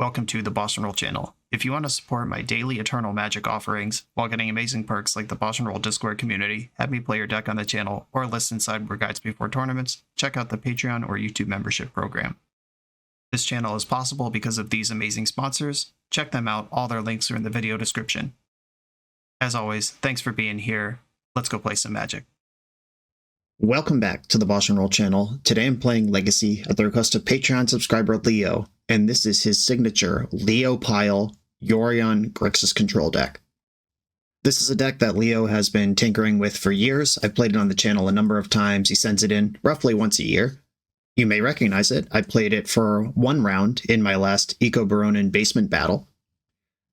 welcome to the BoshNRoll channel. If you want to support my daily Eternal Magic offerings while getting amazing perks like the BoshNRoll Discord community, have me play your deck on the channel, or listen sideboard guides before tournaments, check out the Patreon or YouTube membership program. This channel is possible because of these amazing sponsors. Check them out, all their links are in the video description. As always, thanks for being here. Let's go play some Magic. Welcome back to the BoshNRoll channel. Today I'm playing Legacy at the request of Patreon subscriber Leo, and this is his signature LeoPile Yorion Grixis control deck. This is a deck that Leo has been tinkering with for years. I've played it on the channel a number of times. He sends it in roughly once a year. You may recognize it. I played it for one round in my last Eco Baronin basement battle.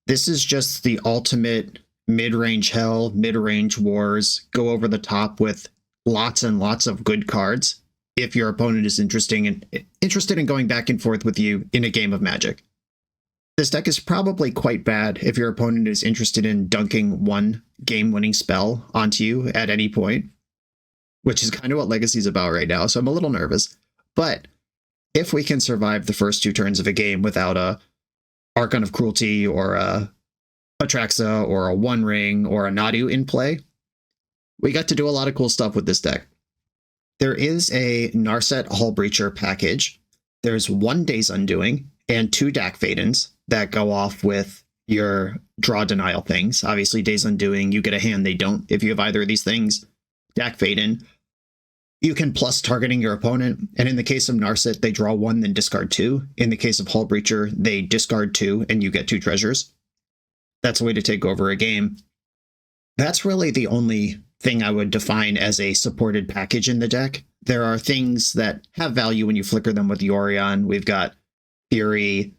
This is just the ultimate mid-range hell, mid-range wars, go over the top with lots and lots of good cards if your opponent is interested in going back and forth with you in a game of Magic. This deck is probably quite bad if your opponent is interested in dunking one game-winning spell onto you at any point, which is kind of what Legacy's about right now, so I'm a little nervous. But if we can survive the first two turns of a game without a Archon of Cruelty or a Atraxa or a One Ring or a Nadu in play, we got to do a lot of cool stuff with this deck. There is a Narset Hullbreacher package. There's one Days Undoing and two Dak Fadens that go off with your draw denial things. Obviously, Days Undoing, you get a hand, they don't. If you have either of these things, Dak Faden, you can plus targeting your opponent. And in the case of Narset, they draw one, then discard two. In the case of Hullbreacher, they discard two, and you get two treasures. That's a way to take over a game. That's really the only thing I would define as a supported package in the deck. There are things that have value when you flicker them with Yorion. We've got Fury,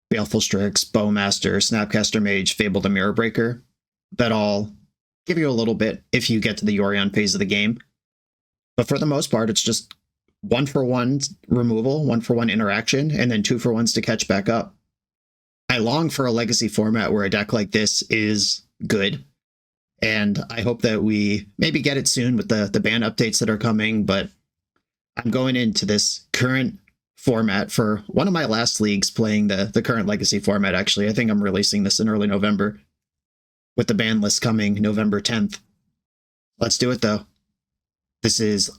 Baleful Strix, Bowmaster, Snapcaster Mage, Fable the Mirror Breaker, that all give you a little bit if you get to the Yorion phase of the game. But for the most part, it's just 1-for-1 removal, 1-for-1 interaction, and then 2-for-1s to catch back up. I long for a Legacy format where a deck like this is good, and I hope that we maybe get it soon with the ban updates that are coming, but I'm going into this current format for one of my last leagues playing the current Legacy format, actually. I think I'm releasing this in early November, with the ban list coming November 10th. Let's do it, though. This is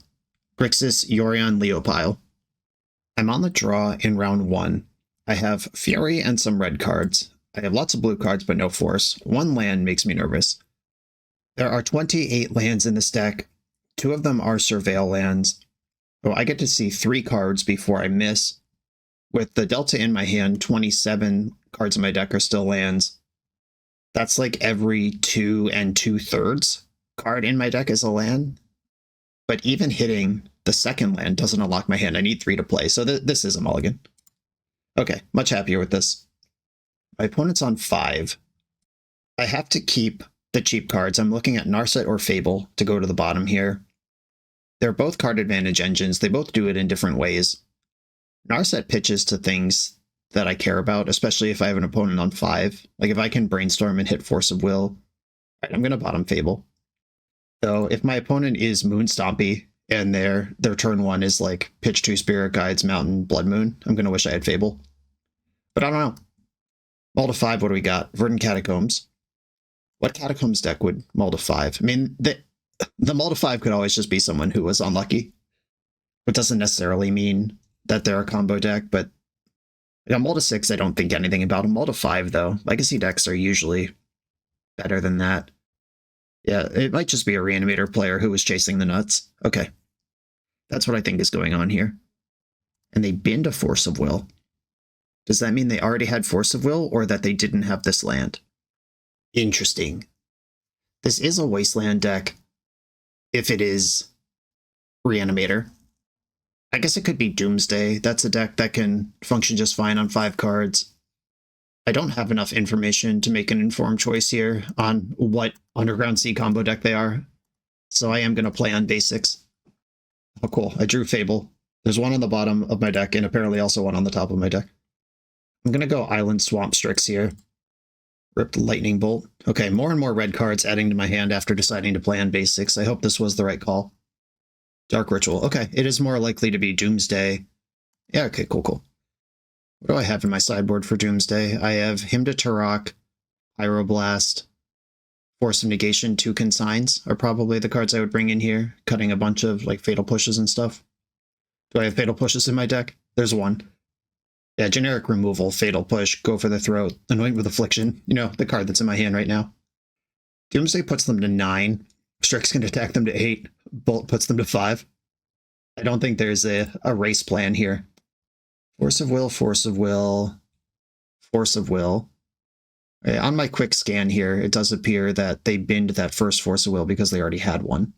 Grixis Yorion LeoPile. I'm on the draw in round one. I have Fury and some red cards. I have lots of blue cards, but no force. One land makes me nervous. There are 28 lands in this deck. 2 of them are Surveil lands. So I get to see 3 cards before I miss. With the Delta in my hand, 27 cards in my deck are still lands. That's like every 2 2/3 card in my deck is a land. But even hitting the second land doesn't unlock my hand. I need 3 to play, so this is a mulligan. Okay, much happier with this. My opponent's on 5. I have to keep the cheap cards. I'm looking at Narset or Fable to go to the bottom here. They're both card advantage engines. They both do it in different ways. Narset pitches to things that I care about, especially if I have an opponent on 5. Like if I can brainstorm and hit Force of Will, right, I'm going to bottom Fable. So if my opponent is Moon Stompy and their turn 1 is like pitch 2 Spirit Guides, Mountain, Blood Moon, I'm going to wish I had Fable. But I don't know. Mull to 5, what do we got? Verdant Catacombs. What Catacombs deck would mull to 5? I mean, the mull to 5 could always just be someone who was unlucky. It doesn't necessarily mean that they're a combo deck, but mull to 6, I don't think anything about them. Mull to 5, though. Legacy decks are usually better than that. Yeah, it might just be a Reanimator player who was chasing the nuts. Okay. That's what I think is going on here. And they bin to Force of Will. Does that mean they already had Force of Will, or that they didn't have this land? Interesting. This is a Wasteland deck, if it is Reanimator. I guess it could be Doomsday. That's a deck that can function just fine on 5 cards. I don't have enough information to make an informed choice here on what Underground Sea combo deck they are, so I am going to play on basics. Oh, cool. I drew Fable. There's one on the bottom of my deck, and apparently also one on the top of my deck. I'm going to go Island Swamp Strix here. Ripped Lightning Bolt. Okay, more and more red cards adding to my hand after deciding to play on basics. I hope this was the right call. Dark Ritual. Okay, it is more likely to be Doomsday. Yeah, okay, cool. What do I have in my sideboard for Doomsday? I have Hymn to Turok, Pyroblast, Force of Negation, 2 Consigns are probably the cards I would bring in here, cutting a bunch of like Fatal Pushes and stuff. Do I have Fatal Pushes in my deck? There's one. Yeah, generic removal, Fatal Push, Go for the Throat, Anoint with Affliction. You know, the card that's in my hand right now. Doomsday puts them to 9. Strix can attack them to 8. Bolt puts them to 5. I don't think there's a race plan here. Force of Will, Force of Will, Force of Will. Okay, on my quick scan here, it does appear that they binned that first Force of Will because they already had one.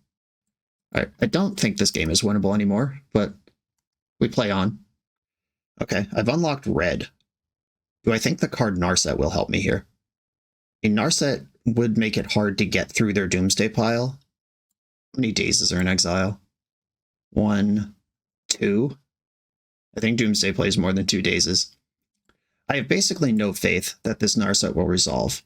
I don't think this game is winnable anymore, but we play on. Okay, I've unlocked red. Do I think the card Narset will help me here? A Narset would make it hard to get through their Doomsday pile. How many dazes are in exile? 1, 2. I think Doomsday plays more than 2 dazes. I have basically no faith that this Narset will resolve.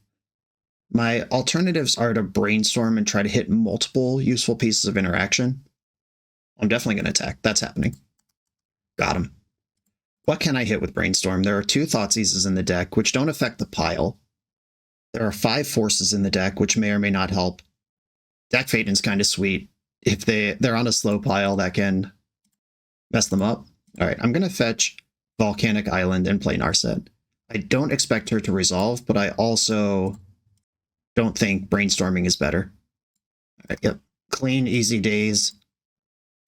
My alternatives are to brainstorm and try to hit multiple useful pieces of interaction. I'm definitely going to attack. That's happening. Got him. What can I hit with brainstorm? There are 2 Thoughtseizes in the deck, which don't affect the pile. There are 5 forces in the deck, which may or may not help. Deck Phaeton's kind of sweet. If they're on a slow pile, that can mess them up. All right, I'm going to fetch Volcanic Island and play Narset. I don't expect her to resolve, but I also don't think brainstorming is better. All right, yep. Clean, easy days,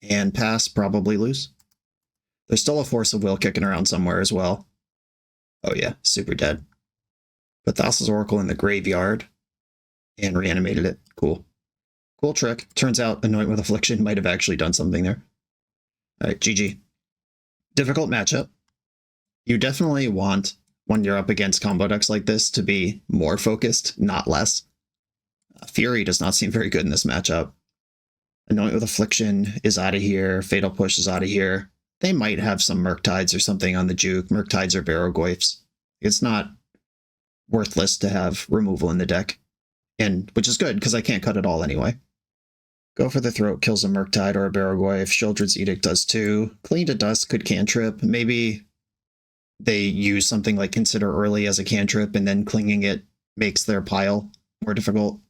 and pass, probably lose. There's still a Force of Will kicking around somewhere as well. Oh yeah, super dead. Put Thassa's Oracle in the graveyard and reanimated it. Cool. Cool trick. Turns out Anoint with Affliction might have actually done something there. All right, GG. Difficult matchup. You definitely want, when you're up against combo decks like this, to be more focused, not less. Fury does not seem very good in this matchup. Anoint with Affliction is out of here. Fatal Push is out of here. They might have some Murktides or something on the juke. Murktides or Barrogoyfs. It's not worthless to have removal in the deck, and which is good because I can't cut it all anyway. Go for the Throat kills a Murktide or a Barrogoyf. Sheoldred's Edict does too. Clean to Dust could cantrip. Maybe they use something like Consider Early as a cantrip, and then clinging it makes their pile more difficult.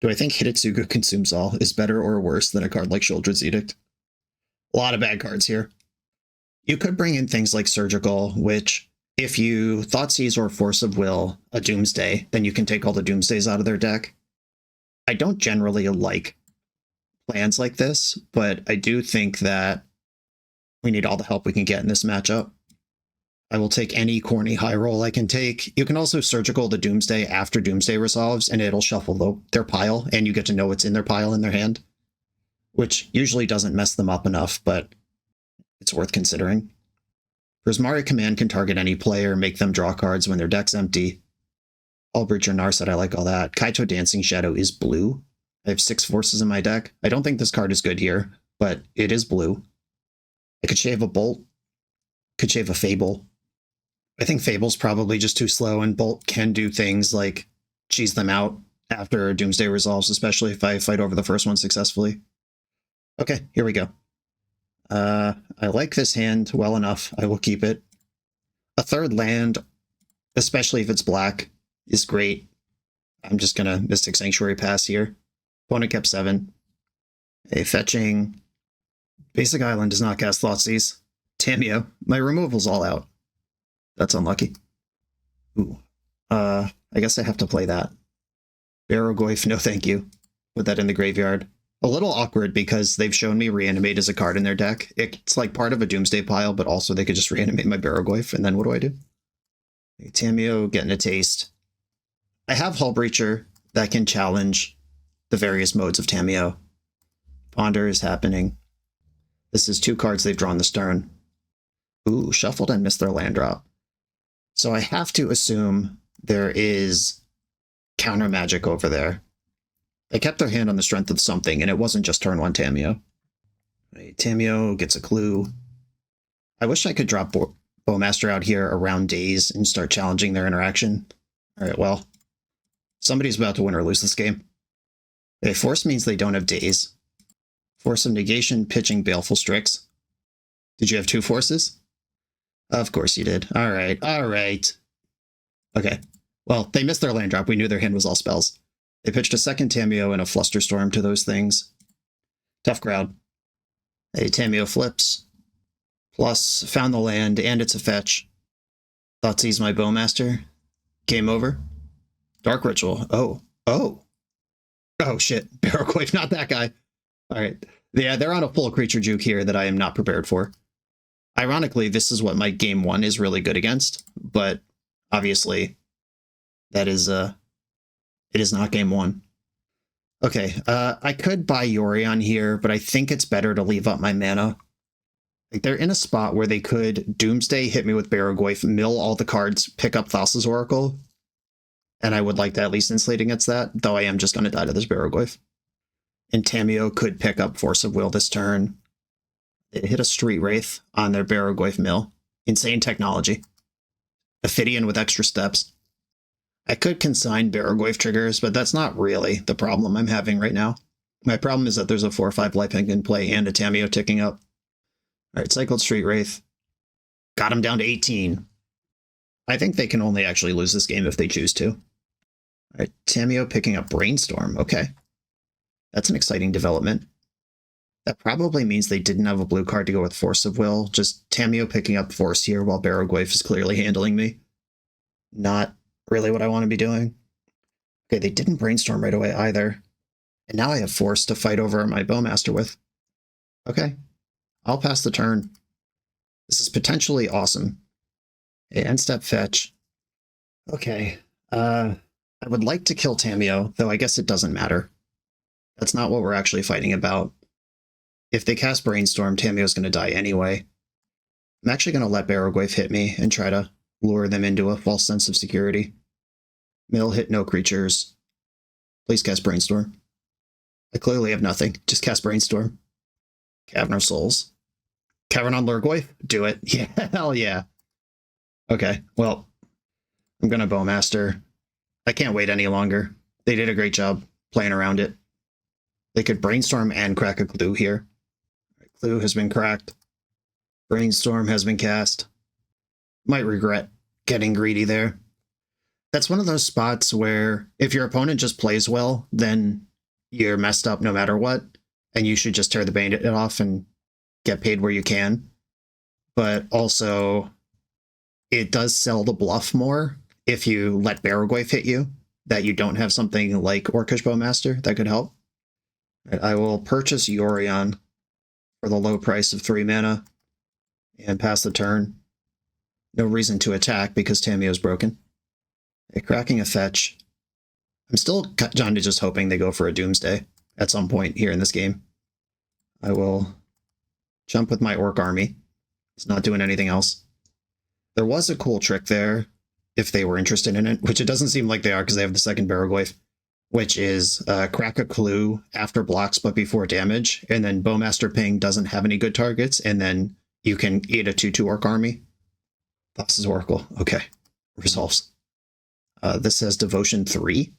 Do I think Hitotsugu Consumes All is better or worse than a card like Sheoldred's Edict? A lot of bad cards here. You could bring in things like Surgical, which, if you Thoughtseize or Force of Will a Doomsday, then you can take all the Doomsdays out of their deck. I don't generally like plans like this, but I do think that we need all the help we can get in this matchup. I will take any corny high roll I can take. You can also Surgical the Doomsday after Doomsday resolves, and it'll shuffle their pile, and you get to know what's in their pile in their hand, which usually doesn't mess them up enough, but it's worth considering. Prismari Command can target any player, make them draw cards when their deck's empty. Hullbreacher Narset, I like all that. Kaito Dancing Shadow is blue. I have 6 forces in my deck. I don't think this card is good here, but it is blue. I could shave a Bolt. Could shave a Fable. I think Fable's probably just too slow, and Bolt can do things like cheese them out after Doomsday resolves, especially if I fight over the first one successfully. Okay, here we go. I like this hand well enough. I will keep it. A 3rd land, especially if it's black, is great. I'm just gonna Mystic Sanctuary pass here. Opponent kept 7. A fetching. Basic Island does not cast Thoughtseize. Tameo. My removal's all out. That's unlucky. Ooh. I guess I have to play that. Barrogoyf, no thank you. Put that in the graveyard. A little awkward because they've shown me Reanimate as a card in their deck. It's like part of a Doomsday pile, but also they could just reanimate my Barrogoyf, and then what do? Tameo getting a taste. I have Hullbreacher that can challenge the various modes of Tameo. Ponder is happening. This is 2 cards they've drawn this turn. Ooh, shuffled and missed their land drop. So I have to assume there is counter magic over there. They kept their hand on the strength of something, and it wasn't just turn 1 Tameo. Right, Tameo gets a clue. I wish I could drop Bowmaster out here around days and start challenging their interaction. All right, well, somebody's about to win or lose this game. Okay, Force means they don't have days. Force of Negation, pitching Baleful Strix. Did you have 2 forces? Of course you did. All right. All right. Okay. Well, they missed their land drop. We knew their hand was all spells. They pitched a second Tameo and a Flusterstorm to those things. Tough crowd. A Tameo flips. Plus, found the land, and it's a fetch. Thoughtseize my Bowmaster. Game over. Dark Ritual. Oh. Oh. Oh, shit. Barrowquave, not that guy. All right. Yeah, they're on a full creature juke here that I am not prepared for. Ironically, this is what my game 1 is really good against, but obviously that is it is not game 1. Okay, I could buy Yorion here, but I think it's better to leave up my mana. Like, they're in a spot where they could Doomsday, hit me with Barrowquave, mill all the cards, pick up Thassa's Oracle, and I would like to at least insulate against that, though I am just going to die to this Barrowquave. And Tameo could pick up Force of Will this turn. It hit a Street Wraith on their Barrowquave mill. Insane technology. Ophidian with extra steps. I could consign Barrowquave triggers, but that's not really the problem I'm having right now. My problem is that there's a 4/5 lifelink in play and a Tameo ticking up. Alright, cycled Street Wraith. Got him down to 18. I think they can only actually lose this game if they choose to. Alright, Tameo picking up Brainstorm. Okay. That's an exciting development. That probably means they didn't have a blue card to go with Force of Will. Just Tameo picking up Force here while Barrowquave is clearly handling me. Not really what I want to be doing. Okay, they didn't Brainstorm right away either. And now I have Force to fight over my Bowmaster with. Okay, I'll pass the turn. This is potentially awesome. A end step fetch. Okay, I would like to kill Tameo, though I guess it doesn't matter. That's not what we're actually fighting about. If they cast Brainstorm, Tameo's going to die anyway. I'm actually going to let Barrowquave hit me and try to lure them into a false sense of security. Mill, hit no creatures. Please cast Brainstorm. I clearly have nothing. Just cast Brainstorm. Cavern of Souls. Cavern on Lurgoyf? Do it. Yeah, hell yeah. Okay, well, I'm going to Bowmaster. I can't wait any longer. They did a great job playing around it. They could Brainstorm and crack a Clue here. Clue has been cracked. Brainstorm has been cast. Might regret getting greedy there. That's one of those spots where if your opponent just plays well, then you're messed up no matter what, and you should just tear the bandit off and get paid where you can. But also, it does sell the bluff more if you let Barrowquave hit you, that you don't have something like Orcish Bowmaster that could help. I will purchase Yorion for the low price of 3 mana and pass the turn. No reason to attack because Tameo's broken. Cracking a fetch. I'm still kind of just hoping they go for a Doomsday at some point here in this game. I will jump with my Orc army. It's not doing anything else. There was a cool trick there if they were interested in it, which it doesn't seem like they are because they have the second Barrowquave, which is crack a Clue after blocks but before damage, and then Bowmaster Ping doesn't have any good targets, and then you can eat a 2/2 Orc army. Thassa's Oracle. Okay. Resolves. This has Devotion 3.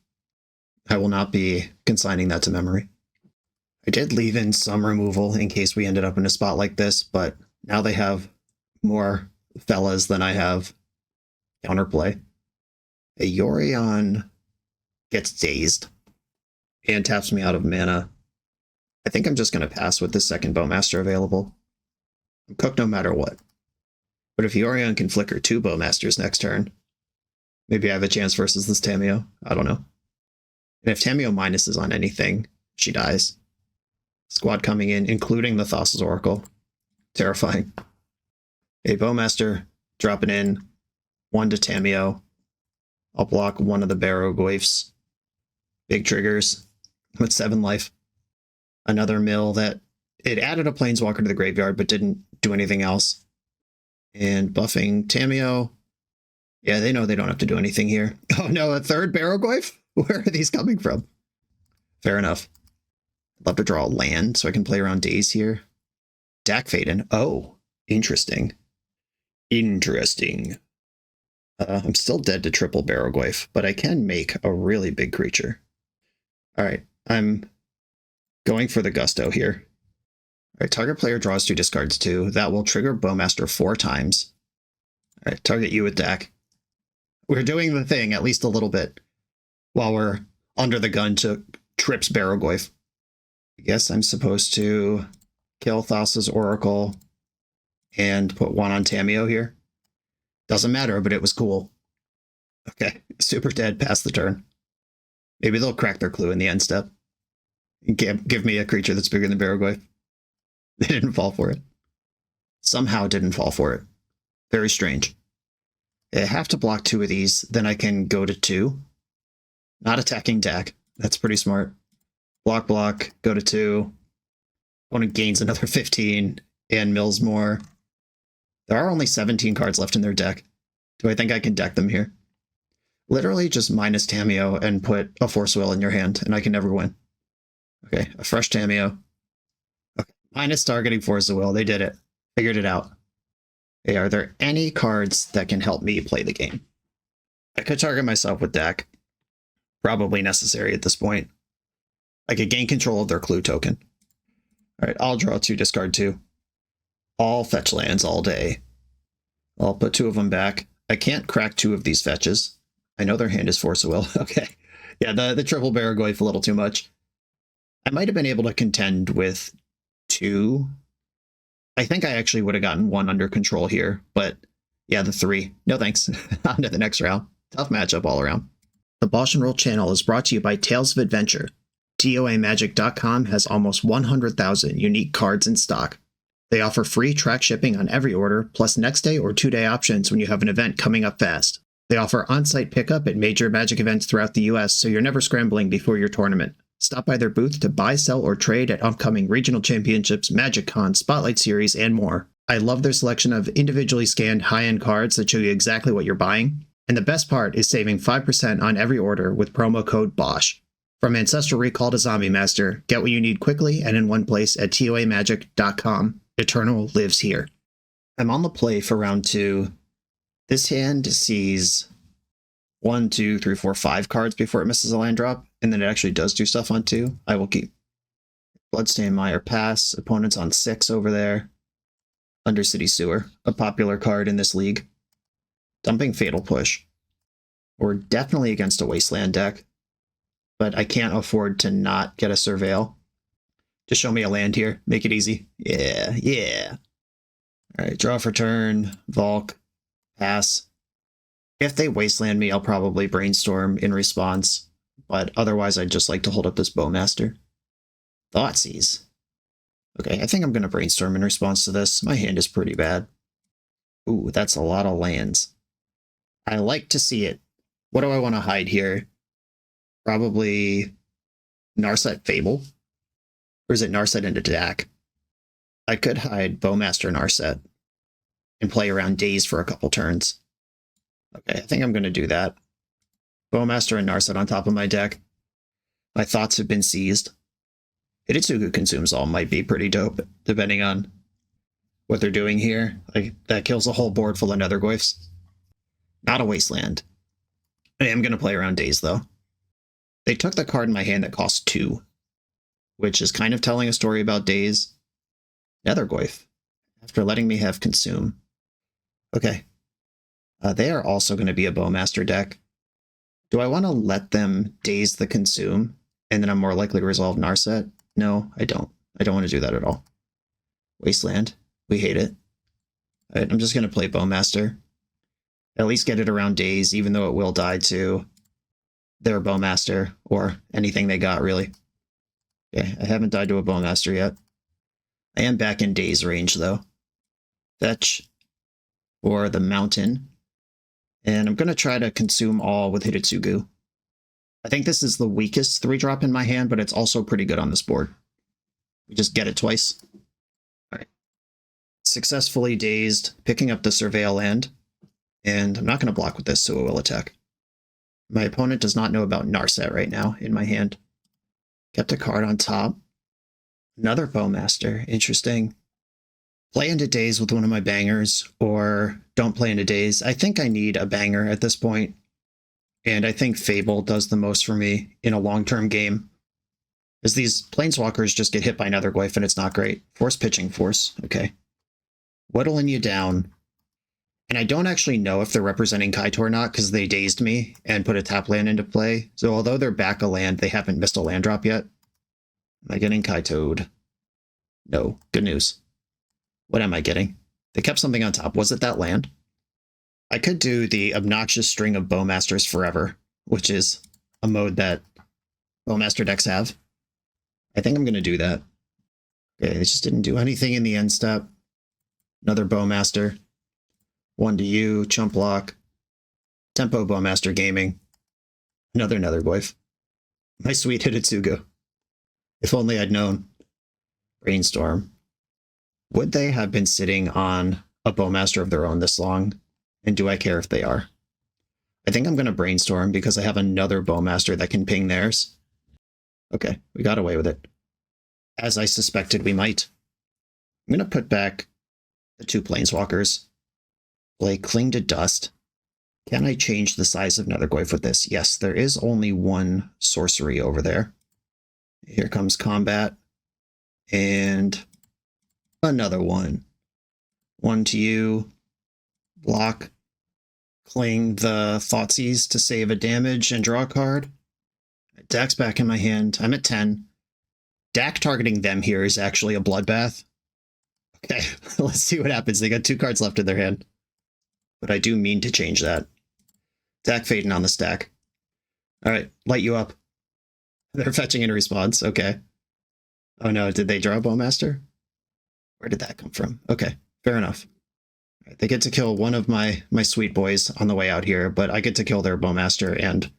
I will not be consigning that to memory. I did leave in some removal in case we ended up in a spot like this, but now they have more fellas than I have counterplay. A Yorion gets dazed and taps me out of mana. I think I'm just going to pass with the second Bowmaster available. I'm cooked no matter what. But if Yorion can flicker 2 Bowmasters next turn, maybe I have a chance versus this Tameo. I don't know. And if Tameo minuses on anything, she dies. Squad coming in, including the Thassa's Oracle. Terrifying. A Bowmaster dropping in. 1 to Tameo. I'll block one of the Barrowquaves. Big triggers with 7 life. Another mill that it added a Planeswalker to the graveyard but didn't do anything else. And buffing Tameo. Yeah, they know they don't have to do anything here. Oh no, a third Barrowquave? Where are these coming from? Fair enough. I'd love to draw a land so I can play around days here. Dak Faden. Oh, interesting. Interesting. I'm still dead to triple Barrowquave, but I can make a really big creature. Alright, I'm going for the Gusto here. Alright, target player draws 2, discards 2. That will trigger Bowmaster 4 times. All right, target you with Dak. We're doing the thing at least a little bit while we're under the gun to Trips Barrogoyf. I guess I'm supposed to kill Thassa's Oracle and put one on Tamiyo here. Doesn't matter, but it was cool. Okay, super dead, pass the turn. Maybe they'll crack their clue in the end step. Give me a creature that's bigger than Barrogoyf. They didn't fall for it. Somehow didn't fall for it. Very strange. I have to block 2 of these, then I can go to 2. Not attacking Dak. That's pretty smart. Block, go to 2. Opponent gains another 15 and mills more. There are only 17 cards left in their deck. Do I think I can deck them here? Literally just minus Tamiyo and put a Force Will in your hand, and I can never win. Okay, a fresh Tamiyo. Okay, minus targeting Force Will. They did it. Figured it out. Hey, are there any cards that can help me play the game? I could target myself with Dak. Probably necessary at this point. I could gain control of their clue token. Alright, I'll draw 2, discard 2. All fetch lands all day. I'll put 2 of them back. I can't crack 2 of these fetches. I know their hand is Force of Will. Okay. Yeah, the triple Barrogoyf a little too much. I might have been able to contend with 2. I think I actually would have gotten 1 under control here, but yeah, the 3. No thanks. On to the next round. Tough matchup all around. The BoshNRoll channel is brought to you by Tales of Adventure. TOAMagic.com has almost 100,000 unique cards in stock. They offer free track shipping on every order, plus next day or 2-day options when you have an event coming up fast. They offer on-site pickup at major Magic events throughout the US, so you're never scrambling before your tournament. Stop by their booth to buy, sell, or trade at upcoming regional championships, Magic Con, Spotlight Series, and more. I love their selection of individually scanned high-end cards that show you exactly what you're buying. And the best part is saving 5% on every order with promo code BOSH. From Ancestral Recall to Zombie Master, get what you need quickly and in one place at TOAMagic.com. Eternal lives here. I'm on the play for round 2. This hand sees 1, 2, 3, 4, 5 cards before it misses a land drop, and then it actually does do stuff on 2. I will keep. Bloodstained Mire pass. Opponent's on 6 over there. Undercity Sewer, a popular card in this league. Dumping Fatal Push. We're definitely against a Wasteland deck, but I can't afford to not get a Surveil. Just show me a land here. Make it easy. Yeah. Alright, draw for turn. Volk. Pass. If they Wasteland me, I'll probably Brainstorm in response, but otherwise I'd just like to hold up this Bowmaster. Thoughtseize. Okay, I think I'm going to Brainstorm in response to this. My hand is pretty bad. Ooh, that's a lot of lands. I like to see it. What do I want to hide here? Probably Narset Fable? Or is it Narset into Dak? I could hide Bowmaster Narset and play around Daze for a couple turns. Okay, I think I'm going to do that. Bowmaster and Narset on top of my deck. My thoughts have been seized. Hitotsugu Consumes All might be pretty dope, depending on what they're doing here. Like, that kills a whole board full of Nethergoyfs. Not a Wasteland. I am going to play around Daze, though. They took the card in my hand that costs 2, which is kind of telling a story about Daze. Nethergoyf, after letting me have Consume. Okay. They are also going to be a Bowmaster deck. Do I want to let them Daze the Consume, and then I'm more likely to resolve Narset? No, I don't. I don't want to do that at all. Wasteland. We hate it. Alright, I'm just going to play Bowmaster. At least get it around Daze, even though it will die to their Bowmaster, or anything they got, really. Okay, I haven't died to a Bowmaster yet. I am back in Daze range, though. Fetch for the Mountain. And I'm going to try to Consume All with Hitotsugu. I think this is the weakest 3-drop in my hand, but it's also pretty good on this board. We just get it twice. Alright. Successfully Dazed, picking up the Surveil land. And I'm not going to block with this, so it will attack. My opponent does not know about Narset right now in my hand. Kept a card on top. Another Bowmaster. Interesting. Play into Daze with one of my bangers, or don't play into Daze. I think I need a banger at this point, and I think Fable does the most for me in a long-term game. As these Planeswalkers just get hit by Nethergoyf, and it's not great. Force pitching, force. Okay. Whittling you down. And I don't actually know if they're representing Kaito or not because they dazed me and put a tap land into play. So although they're back a land, they haven't missed a land drop yet. Am I getting Kaito'd? No. Good news. What am I getting? They kept something on top. Was it that land? I could do the obnoxious string of Bowmasters forever, which is a mode that Bowmaster decks have. I think I'm going to do that. Okay, they just didn't do anything in the end step. Another Bowmaster. 1 to you, chump block. Tempo Bowmaster Gaming. Another Netherglyph. My sweet Hitotsugu. If only I'd known. Brainstorm. Would they have been sitting on a Bowmaster of their own this long? And do I care if they are? I think I'm going to Brainstorm because I have another Bowmaster that can ping theirs. Okay, we got away with it. As I suspected we might. I'm going to put back the 2 Planeswalkers. Play Cling to Dust. Can I change the size of Netherglyph with this? Yes, there is only 1 sorcery over there. Here comes combat. And another one. 1 to you. Block. Cling the Thoughtseize to save a damage and draw a card. Dack's back in my hand. I'm at 10. Dack targeting them here is actually a bloodbath. Okay, let's see what happens. They got 2 cards left in their hand. But I do mean to change that. Dack fading on the stack. Alright, light you up. They're fetching in response. Okay. Oh no, did they draw a Bowmaster? Where did that come from? Okay, fair enough. Right, they get to kill one of my sweet boys on the way out here, but I get to kill their Bowmaster and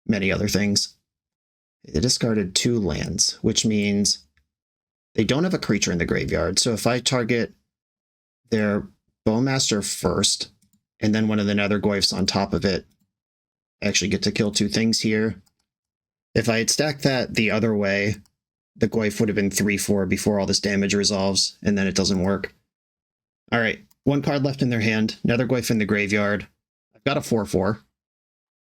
many other things. They discarded 2 lands, which means they don't have a creature in the graveyard. So if I target their Bowmaster first, and then one of the Netherglyphs on top of it, I actually get to kill 2 things here. If I had stacked that the other way, the Glyph would have been 3-4 before all this damage resolves, and then it doesn't work. Alright, 1 card left in their hand, Netherglyph in the graveyard. I've got a 4-4,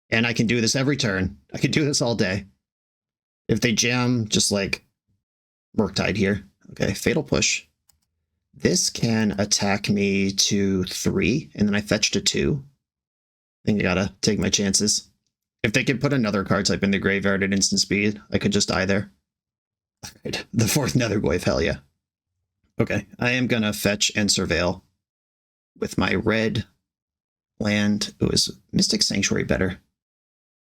and I can do this every turn. I can do this all day. If they jam, just like Murktide here. Okay, Fatal Push. This can attack me to 3, and then I fetch to 2. I think I gotta take my chances. If they could put another card type in the graveyard at instant speed, I could just die there. Alright, the 4th Netherglyph, hell yeah. Okay, I am gonna fetch and surveil. With my red land, it was Mystic Sanctuary better.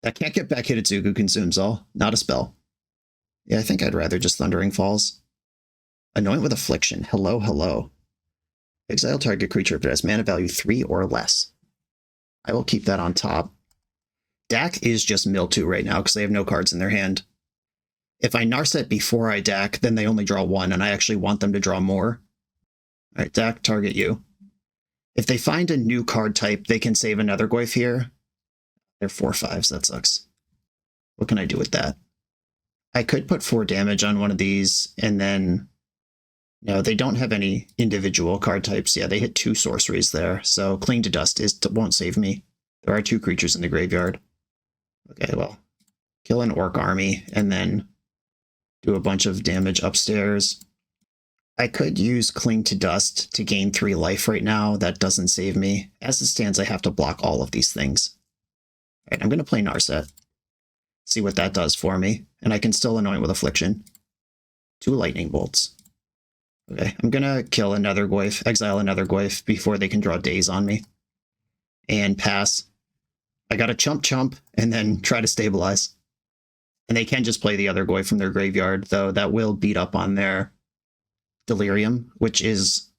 That can't get back Hitotsugu consumes all, not a spell. Yeah, I think I'd rather just Thundering Falls. Anoint with Affliction. Hello, hello. Exile target creature if it has mana value 3 or less. I will keep that on top. Dack is just mill 2 right now because they have no cards in their hand. If I Narset before I Dack, then they only draw 1, and I actually want them to draw more. Alright, Dack, target you. If they find a new card type, they can save another Netherglyph here. They're 4/5s, that sucks. What can I do with that? I could put 4 damage on one of these, and then... No, they don't have any individual card types. Yeah, they hit 2 sorceries there, so Cling to Dust won't save me. There are 2 creatures in the graveyard. Okay, well, kill an Orc army, and then do a bunch of damage upstairs. I could use Cling to Dust to gain 3 life right now. That doesn't save me. As it stands, I have to block all of these things. Alright, I'm going to play Narset. See what that does for me. And I can still Anoint with Affliction. 2 Lightning Bolts. Okay, I'm going to kill another Netherglyph, exile another Netherglyph before they can draw Daze on me. And pass. I got to chump, and then try to stabilize. And they can just play the other Glyph from their graveyard, though that will beat up on their Delirium, which is...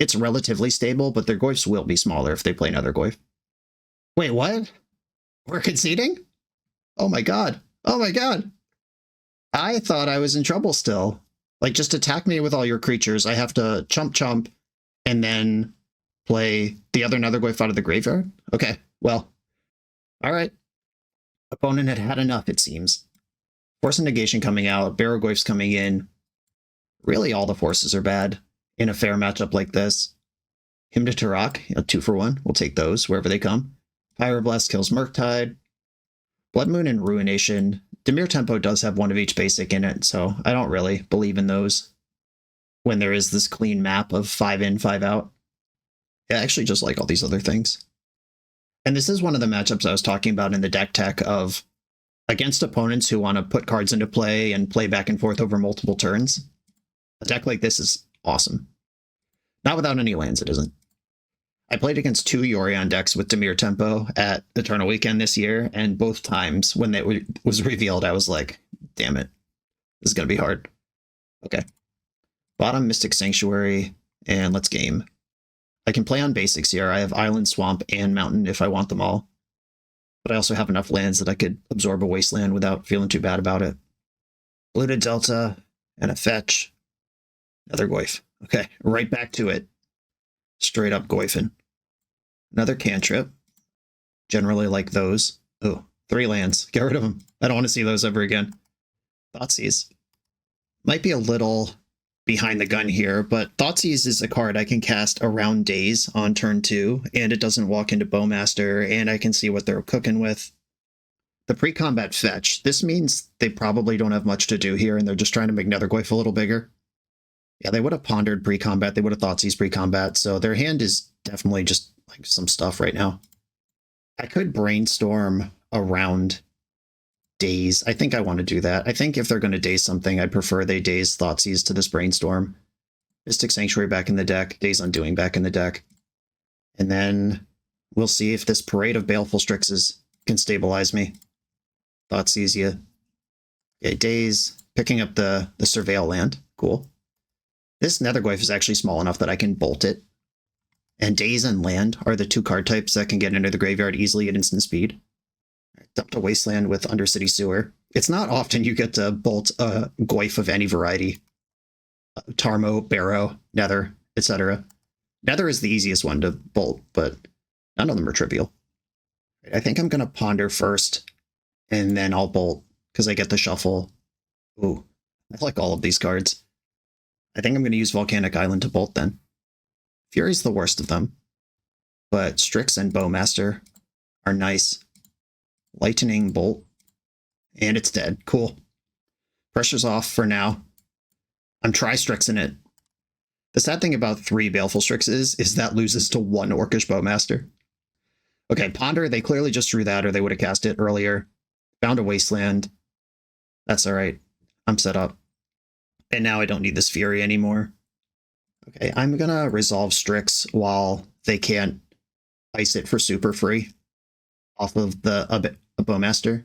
It's relatively stable, but their Glyphs will be smaller if they play another Glyph. Wait, what? We're conceding? Oh my god. Oh my god. I thought I was in trouble still. Like, just attack me with all your creatures. I have to chump, and then play the other Netherglyph out of the graveyard? Okay, well. Alright. Opponent had had enough, it seems. Force of Negation coming out, Barrowglyphs coming in. Really, all the forces are bad in a fair matchup like this. Hymn to Tarak, 2 for 1. We'll take those wherever they come. Pyroblast kills Murktide. Blood Moon and Ruination. Dimir Tempo does have 1 of each basic in it, so I don't really believe in those when there is this clean map of 5 in, 5 out. I actually just like all these other things. And this is one of the matchups I was talking about in the deck tech of against opponents who want to put cards into play and play back and forth over multiple turns. A deck like this is awesome. Not without any lands, it isn't. I played against 2 Yorion decks with Dimir Tempo at Eternal Weekend this year, and both times when it was revealed, I was like, damn it, this is going to be hard. Okay. Bottom Mystic Sanctuary, and let's game. I can play on basics here. I have Island, Swamp, and Mountain if I want them all. But I also have enough lands that I could absorb a Wasteland without feeling too bad about it. Polluted Delta, and a fetch. Another Goyf. Okay, right back to it. Straight up Goyfin. Another cantrip. Generally like those. Oh, 3 lands. Get rid of them. I don't want to see those ever again. Thoughtseize. Might be a little behind the gun here, but Thoughtseize is a card I can cast around Daze on turn 2, and it doesn't walk into Bowmaster, and I can see what they're cooking with. The pre-combat fetch. This means they probably don't have much to do here, and they're just trying to make Nethergoyf a little bigger. Yeah, they would have pondered pre-combat, they would have Thoughtseize pre-combat, so their hand is definitely just like some stuff right now. I could brainstorm around Daze. I think I want to do that. I think if they're going to daze something, I'd prefer they daze Thoughtseize to this brainstorm. Mystic Sanctuary back in the deck, Daze Undoing back in the deck. And then we'll see if this Parade of Baleful Strixes can stabilize me. Thoughtseize ya. Okay, Daze, picking up the Surveil land. Cool. This Nethergoyf is actually small enough that I can bolt it. And Daze and Land are the 2 card types that can get into the graveyard easily at instant speed. Dumped a Wasteland with Undercity Sewer. It's not often you get to bolt a Goyf of any variety. Tarmo, Barrow, Nether, etc. Nether is the easiest one to bolt, but none of them are trivial. I think I'm going to ponder first, and then I'll bolt, because I get the shuffle. Ooh, I like all of these cards. I think I'm going to use Volcanic Island to bolt then. Fury's the worst of them, but Strix and Bowmaster are nice. Lightning Bolt, and it's dead. Cool. Pressure's off for now. I'm tri-Strixing it. The sad thing about 3 Baleful Strixes is that loses to 1 Orcish Bowmaster. Okay, Ponder, they clearly just drew that, or they would have cast it earlier. Found a Wasteland. That's alright. I'm set up. And now I don't need this Fury anymore. Okay, I'm gonna resolve Strix while they can't ice it for super free off of the Bowmaster.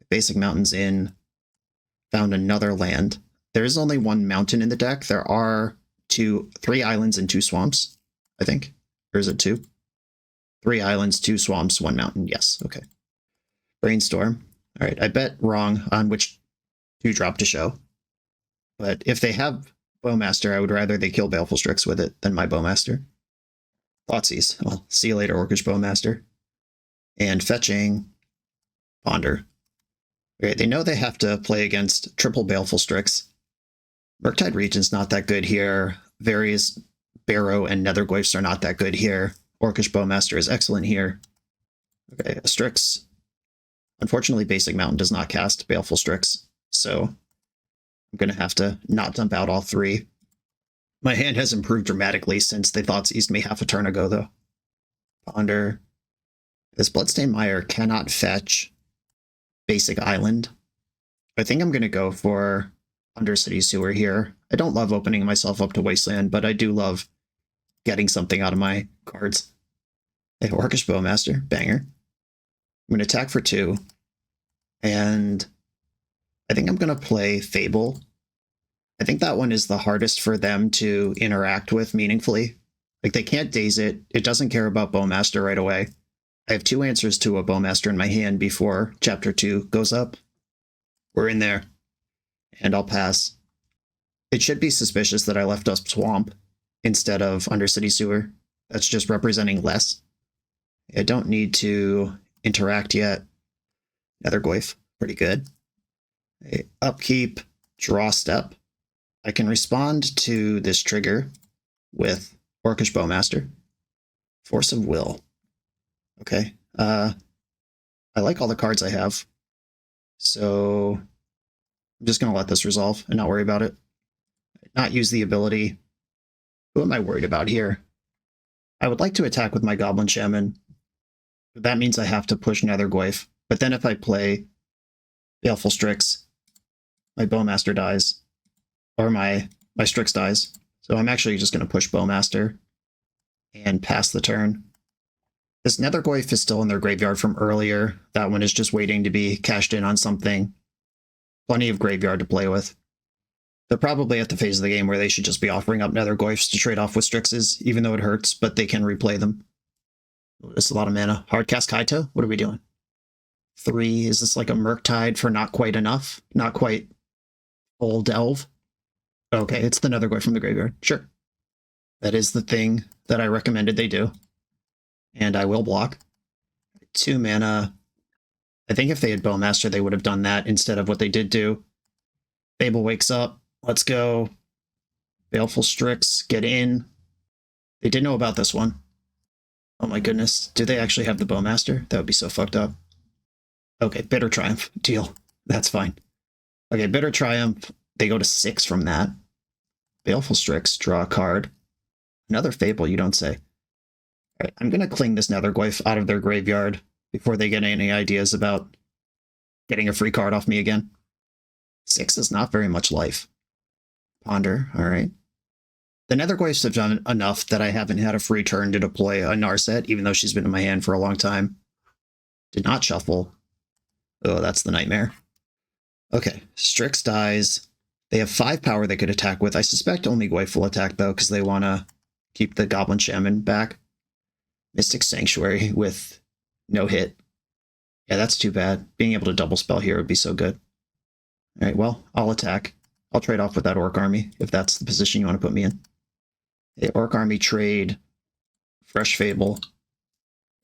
Basic Mountains in. Found another land. There is only 1 mountain in the deck. There are 3 islands and 2 swamps, I think. Or is it 2? 3 islands, 2 swamps, 1 mountain. Yes, okay. Brainstorm. All right, I bet wrong on which 2 drop to show. But if they have Bowmaster, I would rather they kill Baleful Strix with it than my Bowmaster. Thoughtseize. Well, see you later, Orcish Bowmaster. And fetching Ponder. Okay, they know they have to play against triple Baleful Strix. Murktide Regent's not that good here. Various Barrow and Nethergoyfs are not that good here. Orcish Bowmaster is excellent here. Okay, a Strix. Unfortunately, Basic Mountain does not cast Baleful Strix, so I'm going to have to not dump out all 3. My hand has improved dramatically since they Thoughtseized me half a turn ago, though. Ponder. This Bloodstained Mire cannot fetch Basic Island. I think I'm going to go for Undercity Sewer here. I don't love opening myself up to Wasteland, but I do love getting something out of my cards. Hey, Orcish Bowmaster, banger. I'm going to attack for 2. And I think I'm going to play Fable. I think that one is the hardest for them to interact with meaningfully. Like, they can't daze it. It doesn't care about Bowmaster right away. I have 2 answers to a Bowmaster in my hand before Chapter 2 goes up. We're in there. And I'll pass. It should be suspicious that I left up Swamp instead of Undercity Sewer. That's just representing less. I don't need to interact yet. Nethergoyf, pretty good. Upkeep, draw step. I can respond to this trigger with Orcish Bowmaster. Force of Will. Okay. I like all the cards I have. So I'm just going to let this resolve and not worry about it. Not use the ability. Who am I worried about here? I would like to attack with my Goblin Shaman. But that means I have to push Nethergoyf. But then if I play Baleful Strix, my Bowmaster dies. Or my Strix dies. So I'm actually just going to push Bowmaster and pass the turn. This Nethergoyf is still in their graveyard from earlier. That one is just waiting to be cashed in on something. Plenty of graveyard to play with. They're probably at the phase of the game where they should just be offering up Nethergoyfs to trade off with Strixes, even though it hurts, but they can replay them. That's a lot of mana. Hardcast Kaito? What are we doing? 3. Is this like a Murktide for not quite enough? Not quite full delve? Okay, it's the Nethergoyf from the graveyard. Sure. That is the thing that I recommended they do. And I will block. 2 mana. I think if they had Bowmaster, they would have done that instead of what they did do. Fable wakes up. Let's go. Baleful Strix, get in. They did know about this one. Oh my goodness. Do they actually have the Bowmaster? That would be so fucked up. Okay, Bitter Triumph. Deal. That's fine. Okay, Bitter Triumph. They go to 6 from that. Baleful Strix, draw a card. Another Fable, you don't say. All right, I'm going to cling this Nethergoyf out of their graveyard before they get any ideas about getting a free card off me again. 6 is not very much life. Ponder, all right. The Nethergoyfs have done enough that I haven't had a free turn to deploy a Narset, even though she's been in my hand for a long time. Did not shuffle. Oh, that's the nightmare. Okay, Strix dies. They have 5 power they could attack with. I suspect only Goyf will attack, though, because they want to keep the Goblin Shaman back. Mystic Sanctuary with no hit. Yeah, that's too bad. Being able to double spell here would be so good. All right, well, I'll attack. I'll trade off with that Orc Army, if that's the position you want to put me in. Okay, Orc Army trade, Fresh Fable,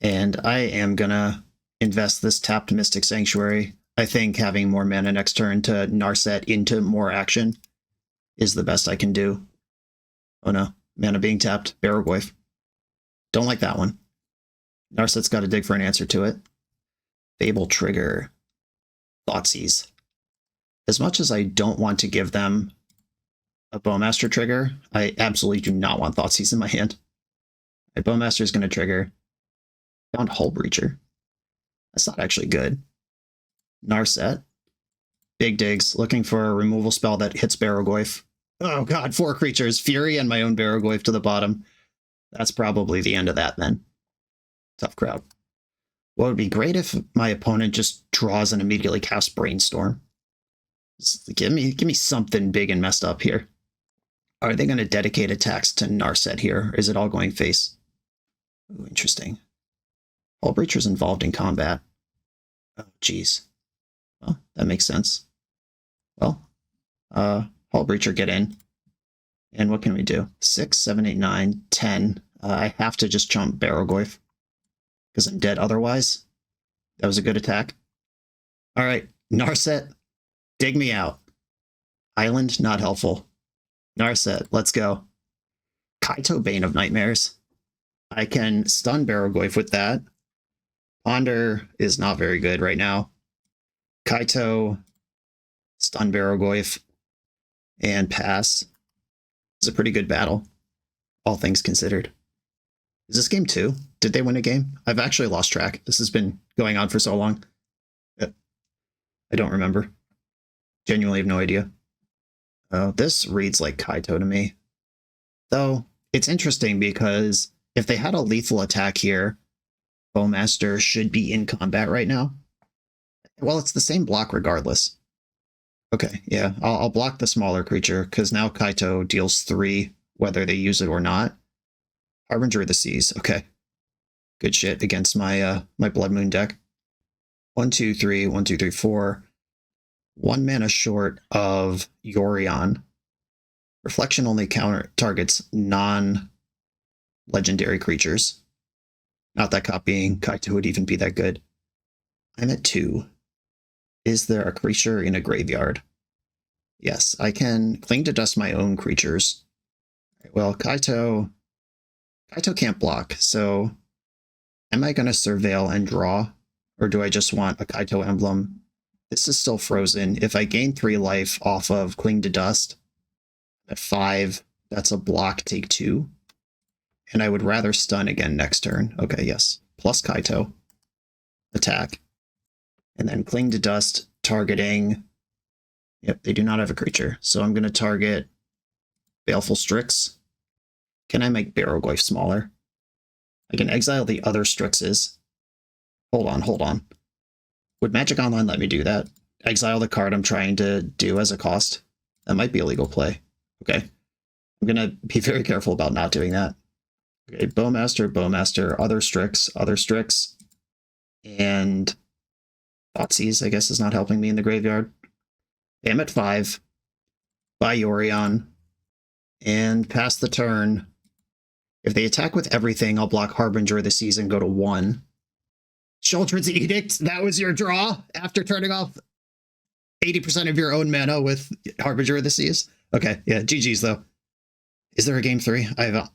and I am going to invest this tapped Mystic Sanctuary. I think having more mana next turn to Narset into more action is the best I can do. Oh no, mana being tapped, Barrogoyf. Don't like that one. Narset's got to dig for an answer to it. Fable trigger. Thoughtseize. As much as I don't want to give them a Bowmaster trigger, I absolutely do not want Thoughtseize in my hand. My Bowmaster is going to trigger. Found Hull Breacher. That's not actually good. Narset. Big digs, looking for a removal spell that hits Barrogoyf. Oh god, 4 creatures. Fury and my own Barrogoyf to the bottom. That's probably the end of that then. Tough crowd. What would be great if my opponent just draws and immediately casts Brainstorm. Just give me something big and messed up here. Are they going to dedicate attacks to Narset here? Or is it all going face? Ooh, interesting. Hull Breacher's involved in combat. Oh, jeez. Well, that makes sense. Well, Hull Breacher, get in. And what can we do? 6, 7, 8, 9, 10. I have to just jump Barrogoyf because I'm dead otherwise. That was a good attack. All right, Narset, dig me out. Island, not helpful. Narset, let's go. Kaito, Bane of Nightmares. I can stun Barrogoyf with that. Ponder is not very good right now. Kaito, stun Barrogoyf, and pass. It's a pretty good battle, all things considered. Is this game 2? Did they win a game? I've actually lost track. This has been going on for so long. I don't remember. Genuinely have no idea. Oh, this reads like Kaito to me. Though, it's interesting because if they had a lethal attack here, Bowmaster should be in combat right now. Well, it's the same block regardless. Okay, yeah, I'll block the smaller creature, because now Kaito deals 3, whether they use it or not. Harbinger of the Seas, okay. Good shit against my my Blood Moon deck. 1, 2, 3, 1, 2, 3, 4. 1 mana short of Yorion. Reflection only targets non-legendary creatures. Not that copying Kaito would even be that good. I'm at 2. Is there a creature in a graveyard? Yes, I can cling to dust my own creatures. Well, Kaito can't block, so am I going to surveil and draw? Or do I just want a Kaito emblem? This is still frozen. If I gain 3 life off of Cling to Dust, at 5, that's a block, take 2. and I would rather stun again next turn. Okay, yes. Plus Kaito. Attack. And then Cling to Dust, targeting... Yep, they do not have a creature. So I'm going to target Baleful Strix. Can I make Barrowgoyf smaller? I can exile the other Strixes. Hold on. Would Magic Online let me do that? Exile the card I'm trying to do as a cost? That might be a legal play. Okay. I'm going to be very careful about not doing that. Okay, Bowmaster, other Strix, and Thoughtseize, I guess, is not helping me in the graveyard. I'm at 5. Buy Yorion. And pass the turn. If they attack with everything, I'll block Harbinger of the Seas and go to 1. Children's Edict, that was your draw after turning off 80% of your own mana with Harbinger of the Seas? Okay, yeah, GG's though. Is there a game 3? I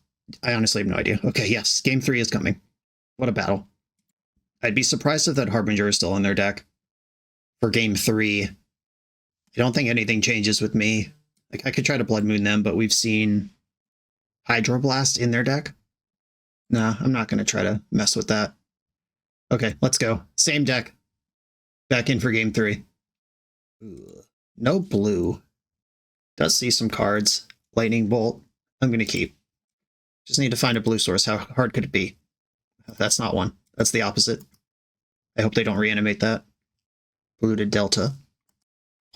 honestly have no idea. Okay, yes, game 3 is coming. What a battle. I'd be surprised if that Harbinger is still in their deck for game 3. I don't think anything changes with me. Like, I could try to Blood Moon them, but we've seen Hydroblast in their deck. Nah, I'm not going to try to mess with that. Okay, let's go. Same deck. Back in for game 3. Ugh. No blue. Does see some cards. Lightning Bolt. I'm going to keep. Just need to find a blue source. How hard could it be? That's not one. That's the opposite. I hope they don't reanimate that. Polluted Delta.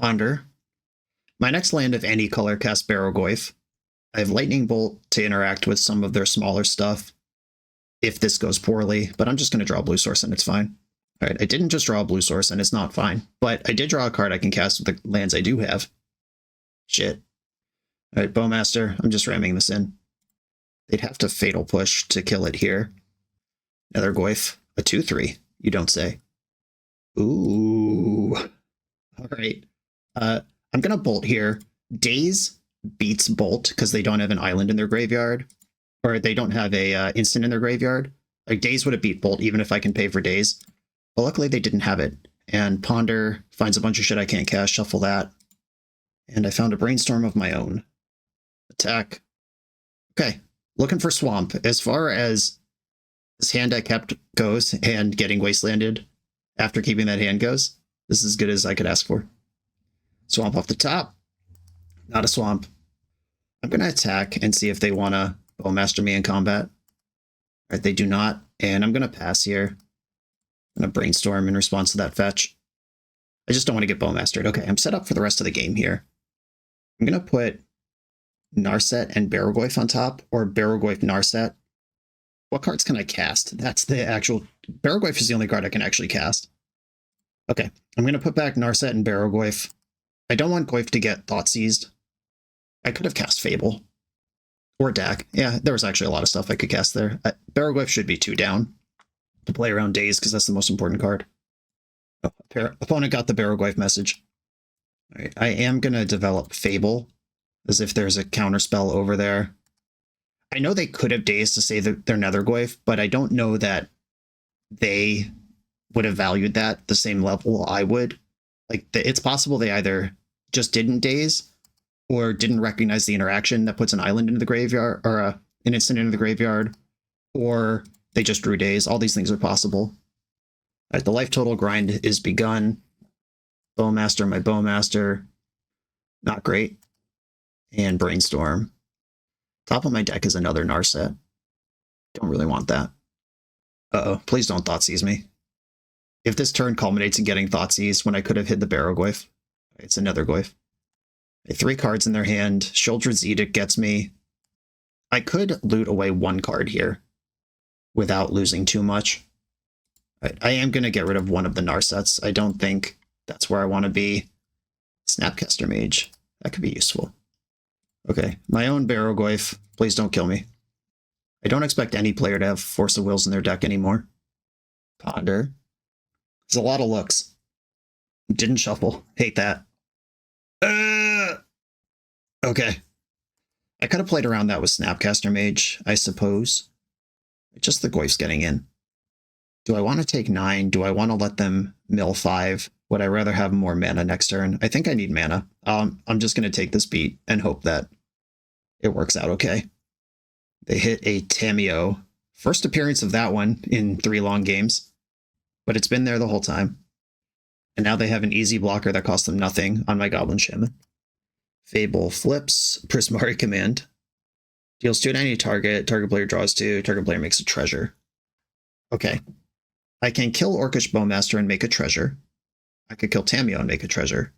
Ponder. My next land of any color casts Barrowgoyf. I have Lightning Bolt to interact with some of their smaller stuff if this goes poorly, but I'm just going to draw a blue source and it's fine. All right, I didn't just draw a blue source and it's not fine, but I did draw a card I can cast with the lands I do have. Shit. All right, Bowmaster, I'm just ramming this in. They'd have to Fatal Push to kill it here. Another Goyf, a 2/3, you don't say. Ooh. All right. I'm going to Bolt here. Daze beats Bolt because they don't have an island in their graveyard, or they don't have a instant in their graveyard. Like, Daze would have beat Bolt even if I can pay for Daze. But luckily they didn't have it. And Ponder finds a bunch of shit I can't cast, shuffle that. And I found a Brainstorm of my own. Attack. Okay, looking for Swamp. As far as this hand I kept goes and getting Wastelanded after keeping that hand goes, this is as good as I could ask for. Swamp off the top. Not a Swamp. I'm going to attack and see if they want to Bowmaster me in combat. All right, they do not. And I'm going to pass here. I'm going to Brainstorm in response to that fetch. I just don't want to get Bowmastered. Okay, I'm set up for the rest of the game here. I'm going to put Narset and Barrowgoyf on top, or Barrowgoyf Narset. What cards can I cast? That's the actual... Barrowgoyf is the only card I can actually cast. Okay, I'm going to put back Narset and Barrowgoyf. I don't want Goyf to get Thoughtseized. I could have cast Fable. Or Dak. Yeah, there was actually a lot of stuff I could cast there. Barrowgoyf should be 2 down to play around Daze, because that's the most important card. Oh, opponent got the Barrowgoyf message. All right, I am going to develop Fable, as if there's a counterspell over there. I know they could have Dazed to say that they're Nethergoyf, but I don't know that they would have valued that the same level I would. Like, it's possible they either just didn't Daze, or didn't recognize the interaction that puts an island into the graveyard, or an instant into the graveyard, or they just drew Daze. All these things are possible. All right, the life total grind is begun. Bowmaster, my Bowmaster. Not great. And Brainstorm. Top of my deck is another Narset. Don't really want that. Uh-oh, please don't Thoughtseize me. If this turn culminates in getting Thoughtseized when I could have hit the Barrowgoyf, it's another Goyf. 3 cards in their hand. Children's Edict gets me. I could loot away 1 card here without losing too much. I am going to get rid of one of the Narsets. I don't think that's where I want to be. Snapcaster Mage. That could be useful. Okay, my own Barrowgoyf. Please don't kill me. I don't expect any player to have Force of Wills in their deck anymore. Ponder. There's a lot of looks. Didn't shuffle. Hate that. Okay. I could have played around that with Snapcaster Mage, I suppose. Just the Goyf's getting in. Do I want to take 9? Do I want to let them mill 5? Would I rather have more mana next turn? I think I need mana. I'm just going to take this beat and hope that it works out okay. They hit a Tameo. First appearance of that one in 3 long games, but it's been there the whole time. And now they have an easy blocker that costs them nothing on my Goblin Shaman. Fable flips, Prismari Command. Deals 2 to any target, target player draws 2, target player makes a treasure. Okay. I can kill Orcish Bowmaster and make a treasure. I could kill Tameo and make a treasure.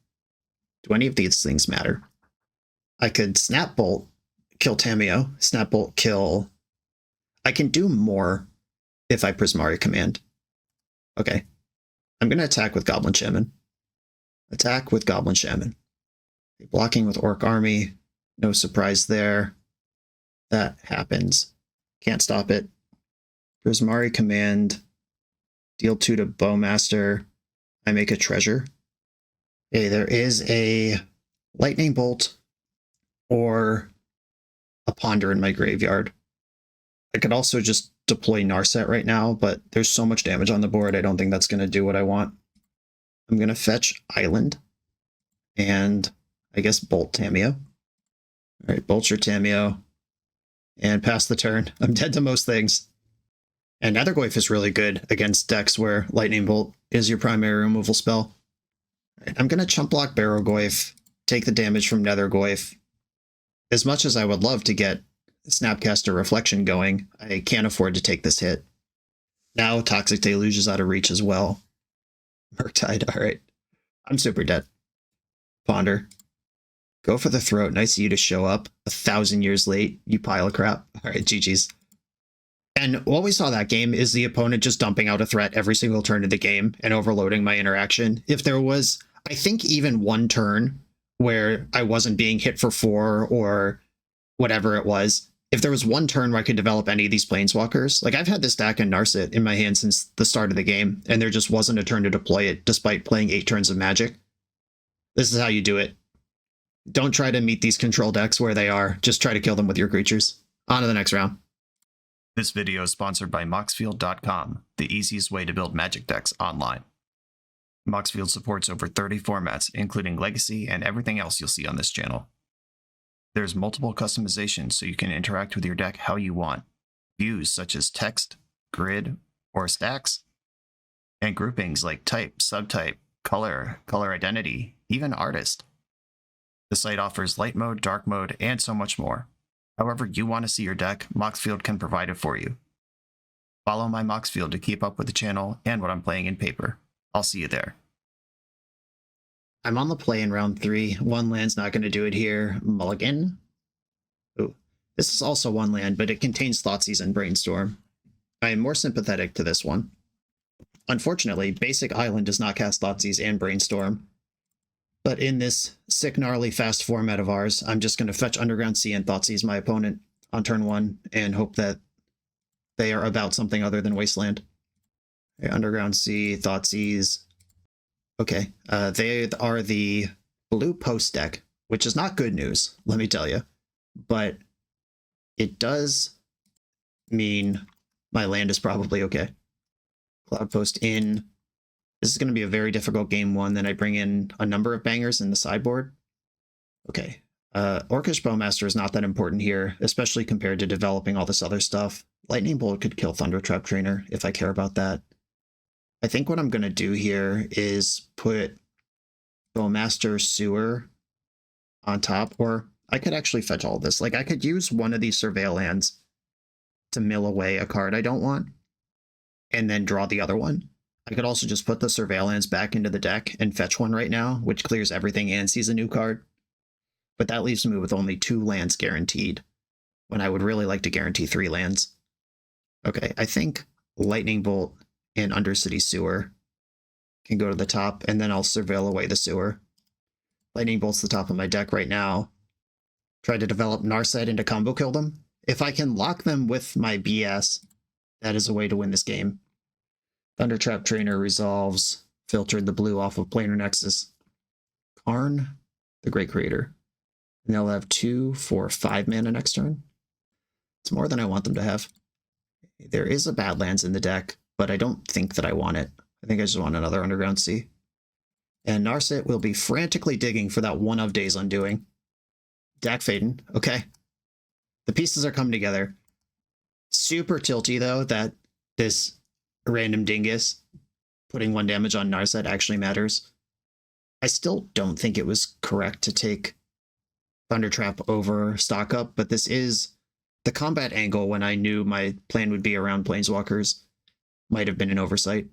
Do any of these things matter? I could Snap Bolt, kill Tameo, Snap Bolt, kill... I can do more if I Prismari Command. Okay. I'm going to attack with Goblin Shaman. Attack with Goblin Shaman. Blocking with Orc Army. No surprise there. That happens. Can't stop it. Prismari Command. Deal 2 to Bowmaster. I make a treasure. Okay, there is a Lightning Bolt or a Ponder in my graveyard. I could also just deploy Narset right now, but there's so much damage on the board, I don't think that's going to do what I want. I'm going to fetch Island and I guess Bolt Tameo. All right, Bolt your Tameo and pass the turn. I'm dead to most things. And Nethergoyf is really good against decks where Lightning Bolt is your primary removal spell. All right, I'm going to chump block Barrowgoyf, take the damage from Nethergoyf. As much as I would love to get Snapcaster Reflection going, I can't afford to take this hit. Now Toxic Deluge is out of reach as well. Murktide, alright. I'm super dead. Ponder. Go for the throat. Nice of you to show up 1,000 years late, you pile of crap. Alright, GG's. And what we saw that game is the opponent just dumping out a threat every single turn of the game and overloading my interaction. If there was, I think, even one turn where I wasn't being hit for 4 or whatever it was, if there was one turn where I could develop any of these Planeswalkers, like I've had this deck and Narset in my hand since the start of the game, and there just wasn't a turn to deploy it despite playing 8 turns of Magic. This is how you do it. Don't try to meet these control decks where they are. Just try to kill them with your creatures. On to the next round. This video is sponsored by Moxfield.com, the easiest way to build Magic decks online. Moxfield supports over 30 formats, including Legacy and everything else you'll see on this channel. There's multiple customizations so you can interact with your deck how you want. Views such as text, grid, or stacks. And groupings like type, subtype, color, color identity, even artist. The site offers light mode, dark mode, and so much more. However you want to see your deck, Moxfield can provide it for you. Follow my Moxfield to keep up with the channel and what I'm playing in paper. I'll see you there. I'm on the play in round 3. 1 land's not going to do it here. Mulligan. Ooh. This is also 1 land, but it contains Thoughtseize and Brainstorm. I am more sympathetic to this one. Unfortunately, Basic Island does not cast Thoughtseize and Brainstorm. But in this sick, gnarly, fast format of ours, I'm just going to fetch Underground Sea and Thoughtseize my opponent on turn 1 and hope that they are about something other than Wasteland. Okay, Underground Sea, Thoughtseize. Okay, they are the blue post deck, which is not good news, let me tell you. But it does mean my land is probably okay. Cloud Post in. This is going to be a very difficult game 1. Then I bring in a number of bangers in the sideboard. Okay, Orcish Bowmaster is not that important here, especially compared to developing all this other stuff. Lightning Bolt could kill Thundertrap Trainer if I care about that. I think what I'm going to do here is put Bowmaster Sewer on top, or I could actually fetch all this. Like, I could use one of these Surveil lands to mill away a card I don't want, and then draw the other one. I could also just put the Surveil lands back into the deck and fetch one right now, which clears everything and sees a new card. But that leaves me with only 2 lands guaranteed, when I would really like to guarantee 3 lands. Okay, I think Lightning Bolt and Undercity Sewer can go to the top, and then I'll Surveil away the Sewer. Lightning Bolt's the top of my deck right now. Try to develop Narset into combo kill them. If I can lock them with my BS, that is a way to win this game. Thundertrap Trainer resolves, filtered the blue off of Planar Nexus. Karn, the Great Creator. And they'll have 2 for 5 mana next turn. It's more than I want them to have. There is a Badlands in the deck, but I don't think that I want it. I think I just want another Underground Sea. And Narset will be frantically digging for that one of Days Undoing. Dak Faden, okay. The pieces are coming together. Super tilty, though, that this random dingus putting 1 damage on Narset actually matters. I still don't think it was correct to take Thunder Trap over Stock Up, but this is the combat angle when I knew my plan would be around Planeswalkers. Might have been an oversight.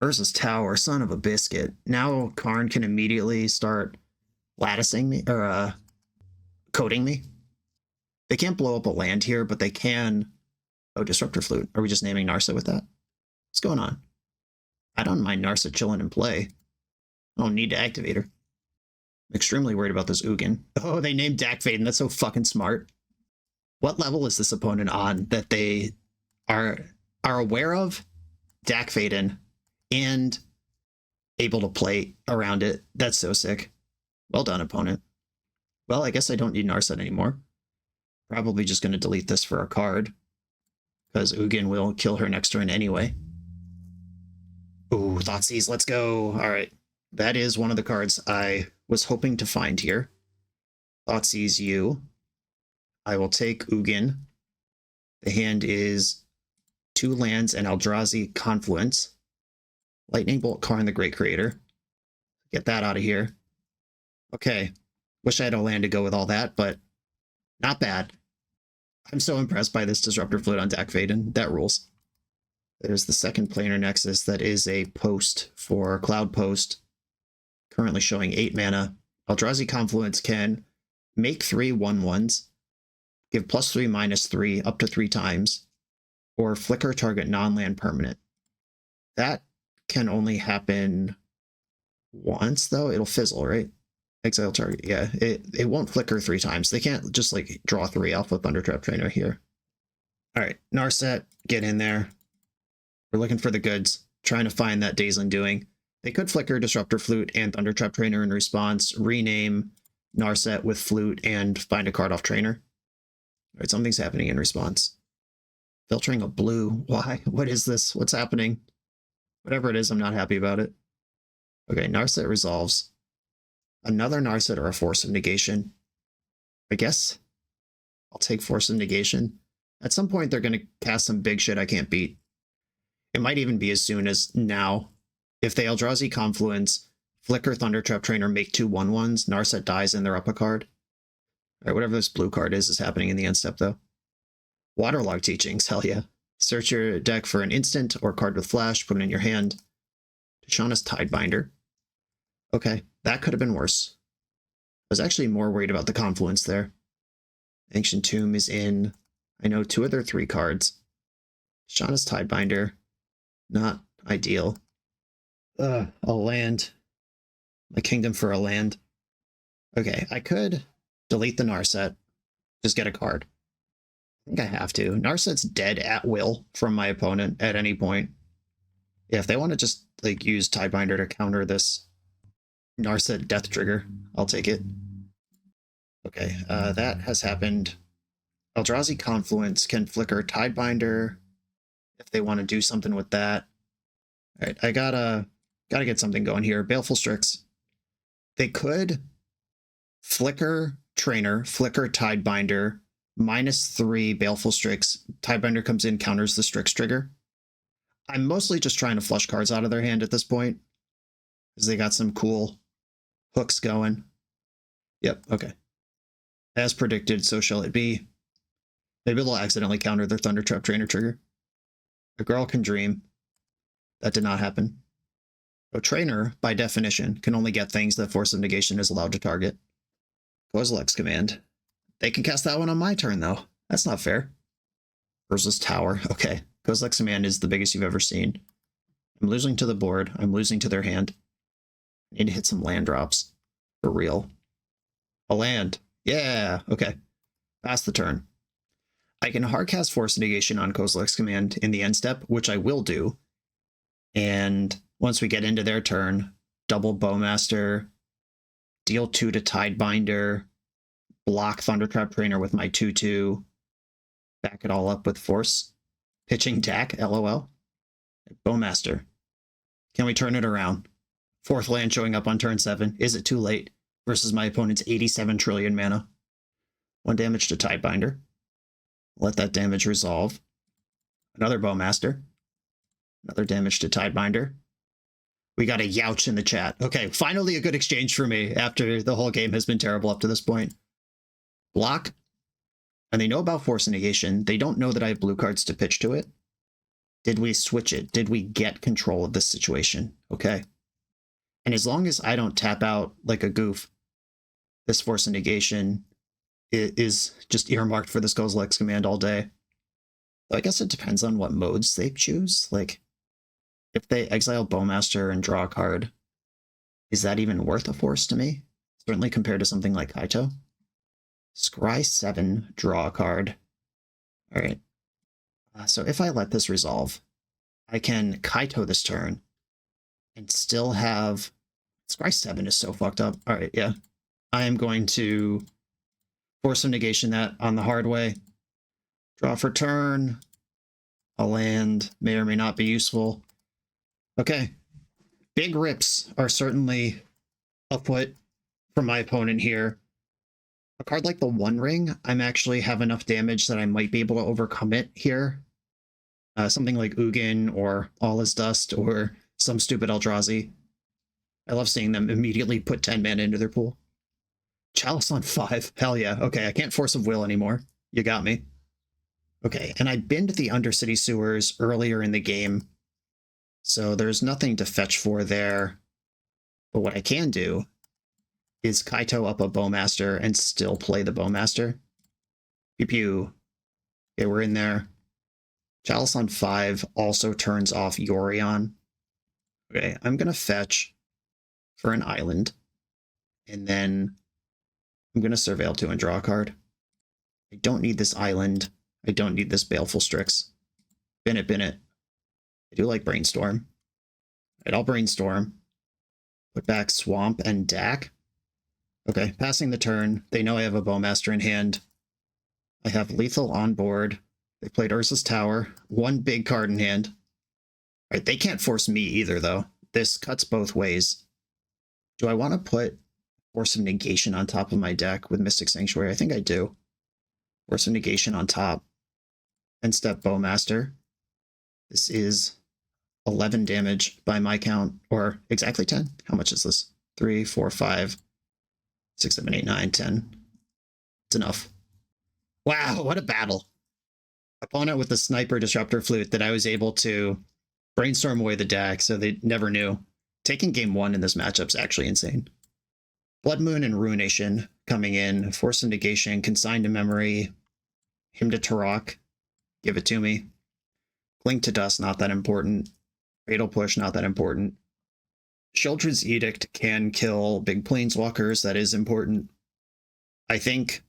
Urza's Tower, son of a biscuit. Now Karn can immediately start latticing me, or coating me. They can't blow up a land here, but they can... Oh, Disruptor Flute. Are we just naming Narset with that? What's going on? I don't mind Narset chilling in play. I don't need to activate her. I'm extremely worried about this Ugin. Oh, they named Dak Faden. That's so fucking smart. What level is this opponent on that they are aware of Dak Faden and able to play around it? That's so sick. Well done, opponent. Well, I guess I don't need Narset anymore. Probably just going to delete this for a card, because Ugin will kill her next turn anyway. Ooh, Thoughtseize, let's go. All right. That is one of the cards I was hoping to find here. Thoughtseize you. I will take Ugin. The hand is 2 lands and Eldrazi Confluence. Lightning Bolt Karn the Great Creator. Get that out of here. Okay. Wish I had a land to go with all that, but not bad. I'm so impressed by this Disruptor Flute on Dak Faden. That rules. There's the second Planar Nexus that is a post for Cloud Post. Currently showing 8 mana. Eldrazi Confluence can make 3 1/1s, give +3/-3 up to 3 times, or flicker target non-land permanent. That can only happen once, though. It'll fizzle, right? Exile target. Yeah, it won't flicker 3 times. They can't just like draw 3 Alpha Thundertrap Trainer here. All right, Narset, get in there. We're looking for the goods, trying to find that Days Undoing. They could flicker Disruptor Flute and Thundertrap Trainer in response, rename Narset with Flute, and find a card off Trainer. All right, something's happening in response. Filtering a blue. Why? What is this? What's happening? Whatever it is, I'm not happy about it. Okay, Narset resolves. Another Narset or a Force of Negation. I guess I'll take Force of Negation. At some point, they're going to cast some big shit I can't beat. It might even be as soon as now. If they Eldrazi Confluence, flicker Thundertrap Trainer, make 2 1/1s, Narset dies and they're up a card. All right, whatever this blue card is happening in the end step, though. Waterlog Teachings, hell yeah. Search your deck for an instant or card with flash, put it in your hand. Tishana's Tidebinder. Okay, that could have been worse. I was actually more worried about the Confluence there. Ancient Tomb is in, I know, 2 of their 3 cards. Tishana's Tidebinder, not ideal. A land. My kingdom for a land. Okay, I could delete the Narset, just get a card. I think I have to. Narset's dead at will from my opponent at any point. Yeah, if they want to just like use Tidebinder to counter this Narset death trigger, I'll take it. Okay, that has happened. Eldrazi Confluence can flicker Tidebinder if they want to do something with that. All right, I gotta get something going here. Baleful Strix. They could flicker Trainer, flicker Tidebinder, -3 Baleful Strix. Tidebinder comes in, counters the Strix trigger. I'm mostly just trying to flush cards out of their hand at this point, because they got some cool hooks going. Yep, okay. As predicted, so shall it be. Maybe they'll accidentally counter their Thundertrap Trainer trigger. A girl can dream. That did not happen. A Trainer, by definition, can only get things that Force of Negation is allowed to target. Kozilek's Command. They can cast that one on my turn, though. That's not fair. Urza's Tower. Okay. Kozilek's Command is the biggest you've ever seen. I'm losing to the board. I'm losing to their hand. I need to hit some land drops. For real. A land. Yeah. Okay. Pass the turn. I can hardcast Force of Negation on Kozilek's Command in the end step, which I will do. And once we get into their turn, double Bowmaster, deal 2 to Tidebinder, block Thundertrap Trainer with my 2/2, back it all up with Force. Pitching Dak, LOL. Bowmaster. Can we turn it around? 4th land showing up on turn 7. Is it too late? Versus my opponent's 87 trillion mana. 1 damage to Tidebinder. Let that damage resolve. Another Bowmaster. Another damage to Tidebinder. We got a Youch in the chat. Okay, finally a good exchange for me after the whole game has been terrible up to this point. Block. And they know about Force Negation. They don't know that I have blue cards to pitch to it. Did we switch it? Did we get control of this situation? Okay. And as long as I don't tap out like a goof, this Force Negation is just earmarked for this Kozilek's command all day. So I guess it depends on what modes they choose. Like, if they exile Bowmaster and draw a card, is that even worth a force to me? Certainly compared to something like Kaito. Scry 7, draw a card. All right. So if I let this resolve, I can Kaito this turn and still have... Scry 7 is so fucked up. All right, yeah. I am going to Force of Negation that on the hard way. Draw for turn. A land may or may not be useful. Okay. Big rips are certainly afoot from my opponent here. A card like the One Ring, I'm actually have enough damage that I might be able to overcome it here. Something like Ugin or All Is Dust or some stupid Eldrazi. I love seeing them immediately put 10 mana into their pool. Chalice on 5. Hell yeah. Okay, I can't Force of Will anymore. You got me. Okay, and I binned the Undercity Sewers earlier in the game, so there's nothing to fetch for there. But what I can do is Kaito up a Bowmaster and still play the Bowmaster. Pew pew. Okay, we're in there. Chalice on 5 also turns off Yorion. Okay, I'm going to fetch for an island. And then I'm going to Surveil 2 and draw a card. I don't need this island. I don't need this Baleful Strix. Bin it, bin it. I do like Brainstorm. Alright, I'll Brainstorm. Put back Swamp and Dak. Okay, passing the turn. They know I have a Bowmaster in hand. I have Lethal on board. They played Urza's Tower. One big card in hand. Alright, they can't force me either, though. This cuts both ways. Do I want to put Force of Negation on top of my deck with Mystic Sanctuary? I think I do. Force of Negation on top. And step Bowmaster. This is 11 damage by my count, or exactly 10. How much is this? 3, 4, 5, 6, 7, 8, 9, 10. It's enough. Wow, what a battle. Opponent with the Sniper Disruptor Flute that I was able to brainstorm away the deck, so they never knew. Taking game 1 in this matchup is actually insane. Blood Moon and Ruination coming in. Force of Negation, Consign to Memory, Hymn to Turok, give it to me. Cling to Dust, not that important. Fatal Push, not that important. Sheoldred's Edict can kill big planeswalkers, that is important. I think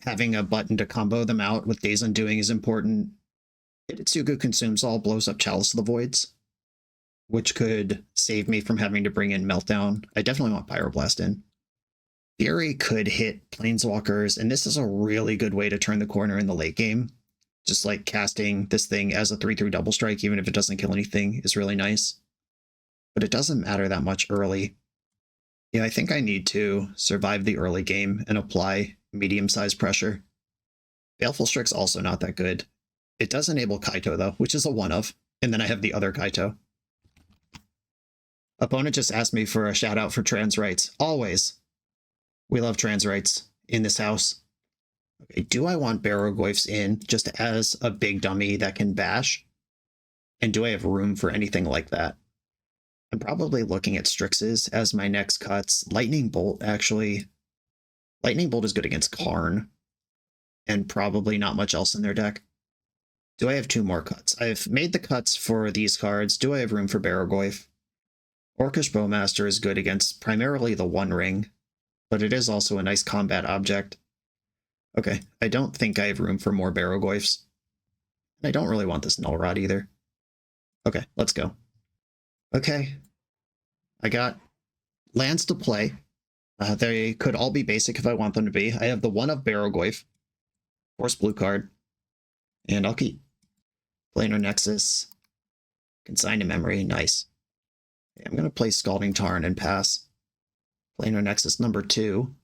having a button to combo them out with Days Undoing is important. Hitotsugu Consumes All blows up Chalice of the Voids, which could save me from having to bring in Meltdown. I definitely want Pyroblast in. Fury could hit planeswalkers, and this is a really good way to turn the corner in the late game. Just like casting this thing as a 3/3 double strike, even if it doesn't kill anything, is really nice. But it doesn't matter that much early. Yeah, I think I need to survive the early game and apply medium-sized pressure. Baleful Strix also not that good. It does enable Kaito, though, which is a one-of, and then I have the other Kaito. Opponent just asked me for a shout-out for trans rights. Always. We love trans rights in this house. Okay, do I want Barrow-goyfs in just as a big dummy that can bash? And do I have room for anything like that? I'm probably looking at Strixes as my next cuts. Lightning Bolt, actually. Lightning Bolt is good against Karn. And probably not much else in their deck. Do I have 2 more cuts? I've made the cuts for these cards. Do I have room for Barrow-goyf? Orcish Bowmaster is good against primarily the One Ring, but it is also a nice combat object. Okay, I don't think I have room for more Barrow-goyfs. I don't really want this Null Rod either. Okay, let's go. Okay, I got lands to play. They could all be basic if I want them to be. I have the one of Barrow-goyf, Force blue card, and I'll keep. Planar Nexus, Consign to Memory, nice. Okay, I'm going to play Scalding Tarn and pass. Planar Nexus number 2.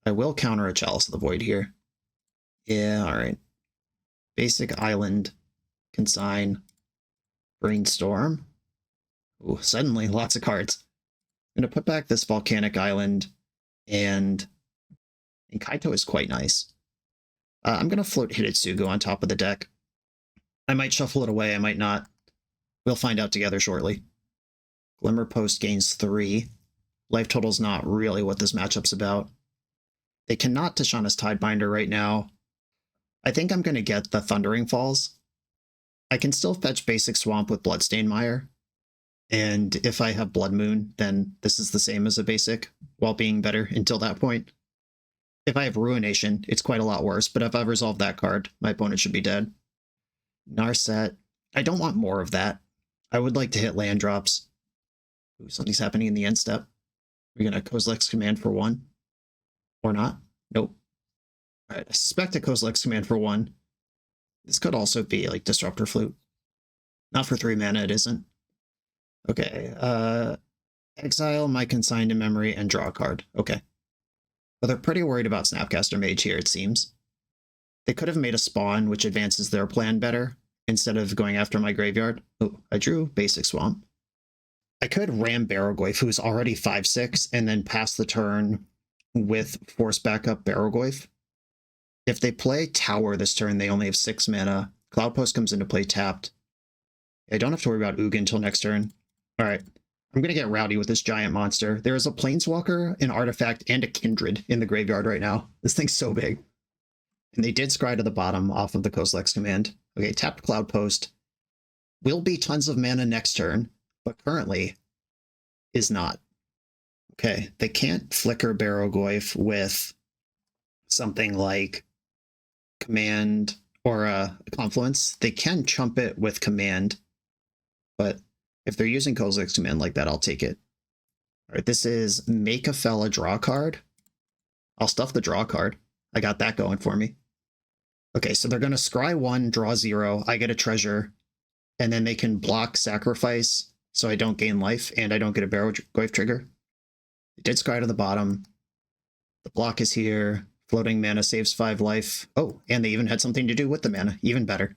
I will counter a Chalice of the Void here. Yeah, alright. Basic Island, Consign, Brainstorm. Ooh, suddenly lots of cards. I'm going to put back this Volcanic Island, and Kaito is quite nice. I'm going to float Hitotsugu on top of the deck. I might shuffle it away, I might not. We'll find out together shortly. Glimmer Post gains 3. Life total's not really what this matchup's about. They cannot Tishana's Tidebinder right now. I think I'm going to get the Thundering Falls. I can still fetch basic Swamp with Bloodstained Mire. And if I have Blood Moon, then this is the same as a basic, while being better until that point. If I have Ruination, it's quite a lot worse, but if I've resolved that card, my opponent should be dead. Narset. I don't want more of that. I would like to hit land drops. Ooh, something's happening in the end step. We're going to Kozilek's Command for 1. Or not. Nope. Alright, I suspect a Kozilek's Command for 1. This could also be like Disruptor Flute. Not for 3 mana, it isn't. Okay, exile my Consigned to Memory and draw a card. Okay. Well, they're pretty worried about Snapcaster Mage here, it seems. They could have made a spawn, which advances their plan better, instead of going after my graveyard. Oh, I drew Basic Swamp. I could ram Barrogoyf, who's already 5/6, and then pass the turn with Force Backup Barrogoyf. If they play Tower this turn, they only have 6 mana. Cloudpost comes into play tapped. I don't have to worry about Ugin until next turn. Alright, I'm going to get rowdy with this giant monster. There is a Planeswalker, an Artifact, and a Kindred in the graveyard right now. This thing's so big. And they did scry to the bottom off of the Kozilek's Command. Okay, tapped Cloudpost. Will be tons of mana next turn, but currently is not. Okay, they can't flicker Barrogoyf with something like Command or Confluence. They can chump it with Command, but if they're using Kozilek's Command like that, I'll take it. All right, this is make a fella draw card. I'll stuff the draw card. I got that going for me. Okay, so they're going to scry 1, draw 0. I get a treasure, and then they can block sacrifice so I don't gain life and I don't get a Barrogoyf trigger. It did scry to the bottom. The block is here. Floating mana saves 5 life. Oh, and they even had something to do with the mana. Even better.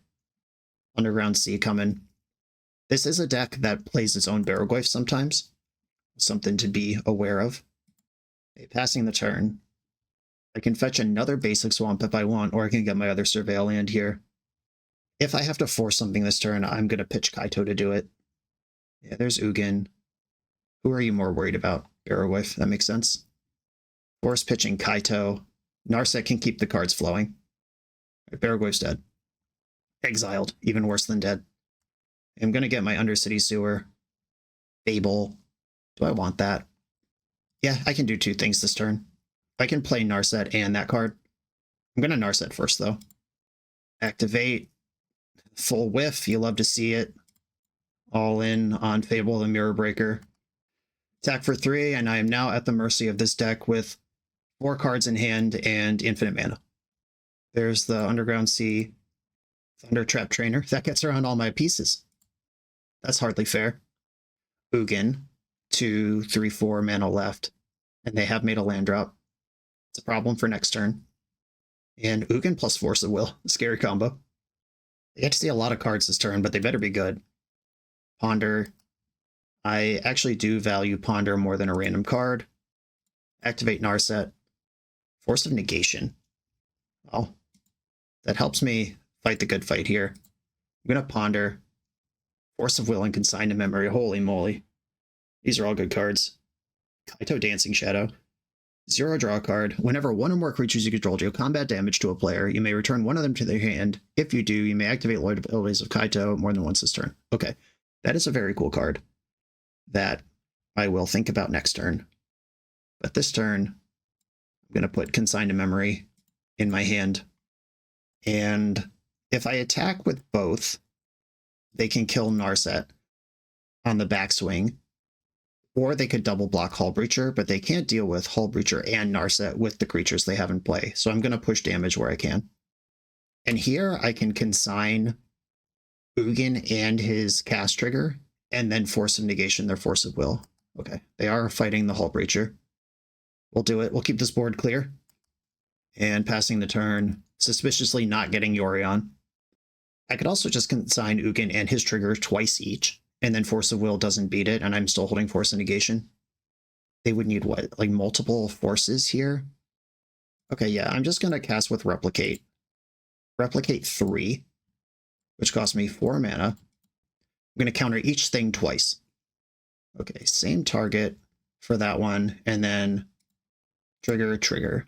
Underground Sea coming. This is a deck that plays its own Barrogoyf sometimes. Something to be aware of. Okay, passing the turn. I can fetch another basic swamp if I want, or I can get my other Surveil land here. If I have to force something this turn, I'm going to pitch Kaito to do it. Yeah, there's Ugin. Who are you more worried about? Barrogoyf, that makes sense. Force pitching Kaito. Narset can keep the cards flowing. Right, Barrogoyf's dead. Exiled, even worse than dead. I'm going to get my Undercity Sewer. Fable. Do I want that? Yeah, I can do 2 things this turn. I can play Narset and that card. I'm going to Narset first, though. Activate. Full whiff. You love to see it. All in on Fable the Mirror Breaker. Attack for 3, and I am now at the mercy of this deck with 4 cards in hand and infinite mana. There's the Underground Sea Thunder Trap Trainer. That gets around all my pieces. That's hardly fair. Ugin. 2, 3, 4 mana left. And they have made a land drop. It's a problem for next turn. And Ugin plus Force of Will. Scary combo. They get to see a lot of cards this turn, but they better be good. Ponder. I actually do value Ponder more than a random card. Activate Narset. Force of Negation. Well, that helps me fight the good fight here. I'm going to Ponder. Force of Will and Consign to Memory. Holy moly. These are all good cards. Kaito Dancing Shadow. 0 draw card. Whenever 1 or more creatures you control deal combat damage to a player, you may return 1 of them to their hand. If you do, you may activate Lloyd abilities of Kaito more than once this turn. Okay, that is a very cool card that I will think about next turn. But this turn, I'm going to put Consign to Memory in my hand. And if I attack with both, they can kill Narset on the backswing. Or they could double block Hull Breacher, but they can't deal with Hull Breacher and Narset with the creatures they have in play. So I'm going to push damage where I can. And here I can consign Ugin and his cast trigger, and then Force of Negation their Force of Will. Okay, they are fighting the Hull Breacher. We'll do it. We'll keep this board clear. And passing the turn, suspiciously not getting Yorion. I could also just consign Ugin and his trigger twice each, and then Force of Will doesn't beat it, and I'm still holding Force of Negation. They would need what, like multiple forces here? Okay, yeah, I'm just gonna cast with Replicate. Replicate 3, which costs me 4 mana. I'm gonna counter each thing twice. Okay, same target for that one, and then trigger.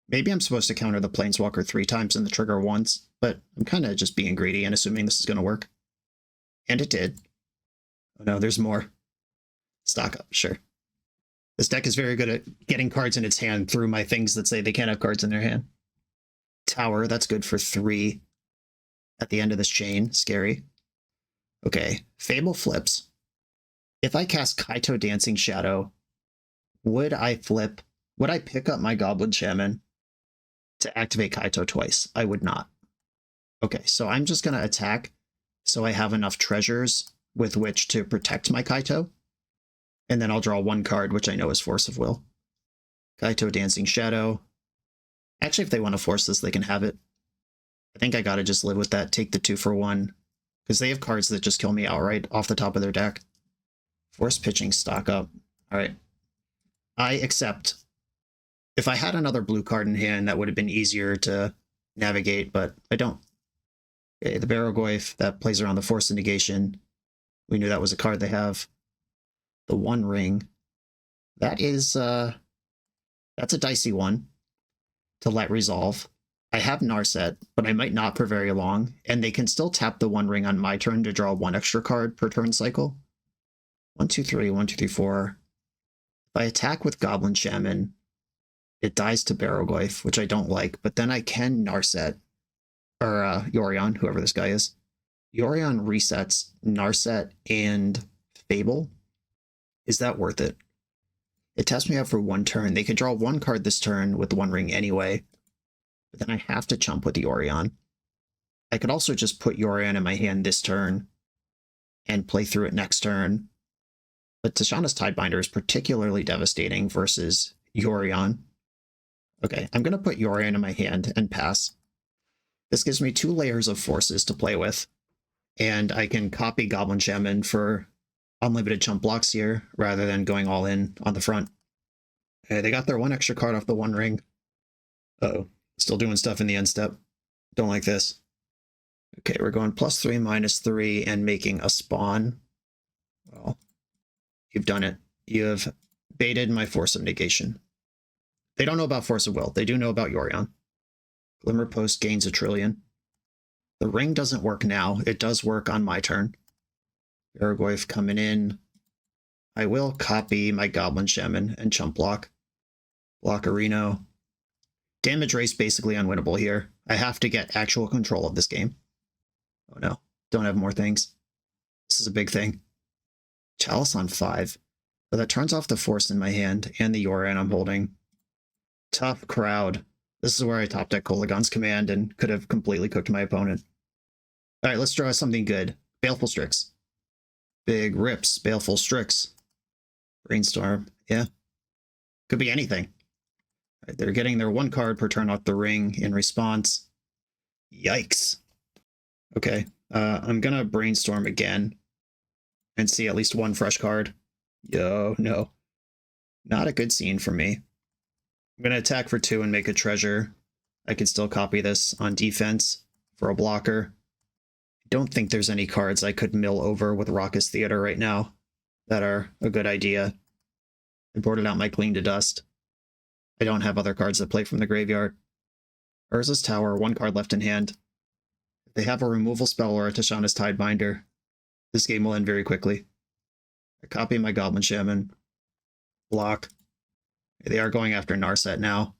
Maybe I'm supposed to counter the Planeswalker 3 times and the trigger once, but I'm kind of just being greedy and assuming this is going to work. And it did. Oh no, there's more. Stock up, sure. This deck is very good at getting cards in its hand through my things that say they can't have cards in their hand. Tower, that's good for 3 at the end of this chain. Scary. Okay, Fable flips. If I cast Kaito Dancing Shadow, would I pick up my Goblin Shaman to activate Kaito twice? I would not. Okay, so I'm just going to attack so I have enough treasures with which to protect my Kaito. And then I'll draw 1 card, which I know is Force of Will. Kaito Dancing Shadow. Actually, if they want to force this, they can have it. I think I gotta just live with that, take the 2 for 1. Because they have cards that just kill me outright off the top of their deck. Force Pitching, stock up. Alright. I accept. If I had another blue card in hand, that would have been easier to navigate, but I don't. Okay, the Barrogoyf, that plays around the Force of Negation. We knew that was a card they have. The One Ring. That is, that's a dicey one to let resolve. I have Narset, but I might not for very long, and they can still tap the One Ring on my turn to draw 1 extra card per turn cycle. 1, 2, 3, 1, 2, 3, 4. If I attack with Goblin Shaman, it dies to Barrogoyf, which I don't like, but then I can Narset, or Yorion, whoever this guy is. Yorion resets Narset and Fable. Is that worth it? It tests me out for 1 turn. They could draw 1 card this turn with One Ring anyway, but then I have to chump with Yorion. I could also just put Yorion in my hand this turn and play through it next turn. But Tishana's Tidebinder is particularly devastating versus Yorion. Okay, I'm going to put Yorion in my hand and pass. This gives me 2 layers of forces to play with, and I can copy Goblin Shaman for unlimited chump blocks here, rather than going all in on the front. Okay, they got their 1 extra card off the One Ring. Uh-oh, still doing stuff in the end step. Don't like this. Okay, we're going +3, -3, and making a spawn. Well, you've done it. You have baited my Force of Negation. They don't know about Force of Will. They do know about Yorion. Glimmer Post gains a trillion. The ring doesn't work now. It does work on my turn. Barrogoyf coming in. I will copy my Goblin Shaman and chump block. Block Reno. Damage race basically unwinnable here. I have to get actual control of this game. Oh no, don't have more things. This is a big thing. Chalice on 5. But that turns off the Force in my hand and the Yorion I'm holding. Tough crowd. This is where I top deck Kolaghan's Command and could have completely cooked my opponent. Alright, let's draw something good. Baleful Strix. Big rips, Baleful Strix. Brainstorm, yeah. Could be anything. Right, they're getting their 1 card per turn off the ring in response. Yikes. Okay, I'm gonna Brainstorm again and see at least 1 fresh card. Yo, no. Not a good scene for me. I'm gonna attack for 2 and make a treasure. I could still copy this on defense for a blocker. I don't think there's any cards I could mill over with Raucous Theater right now that are a good idea. I boarded out my Clean to Dust. I don't have other cards that play from the graveyard. Urza's Tower, 1 card left in hand. If they have a removal spell or a Tishana's Tidebinder, this game will end very quickly. I copy my Goblin Shaman. Block. They are going after Narset now.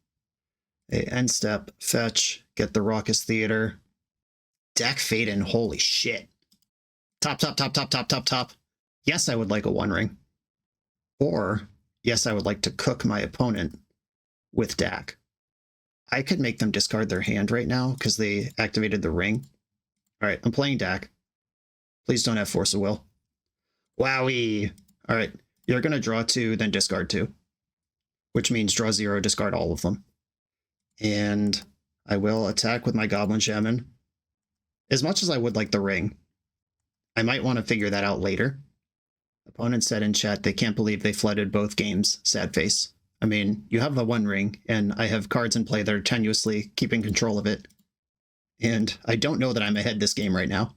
A end step, fetch, get the Raucous Theater. Dak Faden, holy shit. Top. Yes, I would like a One Ring. Or, yes, I would like to cook my opponent with Dak. I could make them discard their hand right now because they activated the ring. Alright, I'm playing Dak. Please don't have Force of Will. Wowie! Alright, you're going to draw 2, then discard 2. Which means draw 0, discard all of them. And I will attack with my Goblin Shaman. As much as I would like the ring, I might want to figure that out later. Opponent said in chat they can't believe they flooded both games. Sad face. I mean, you have the One Ring, and I have cards in play that are tenuously keeping control of it. And I don't know that I'm ahead this game right now.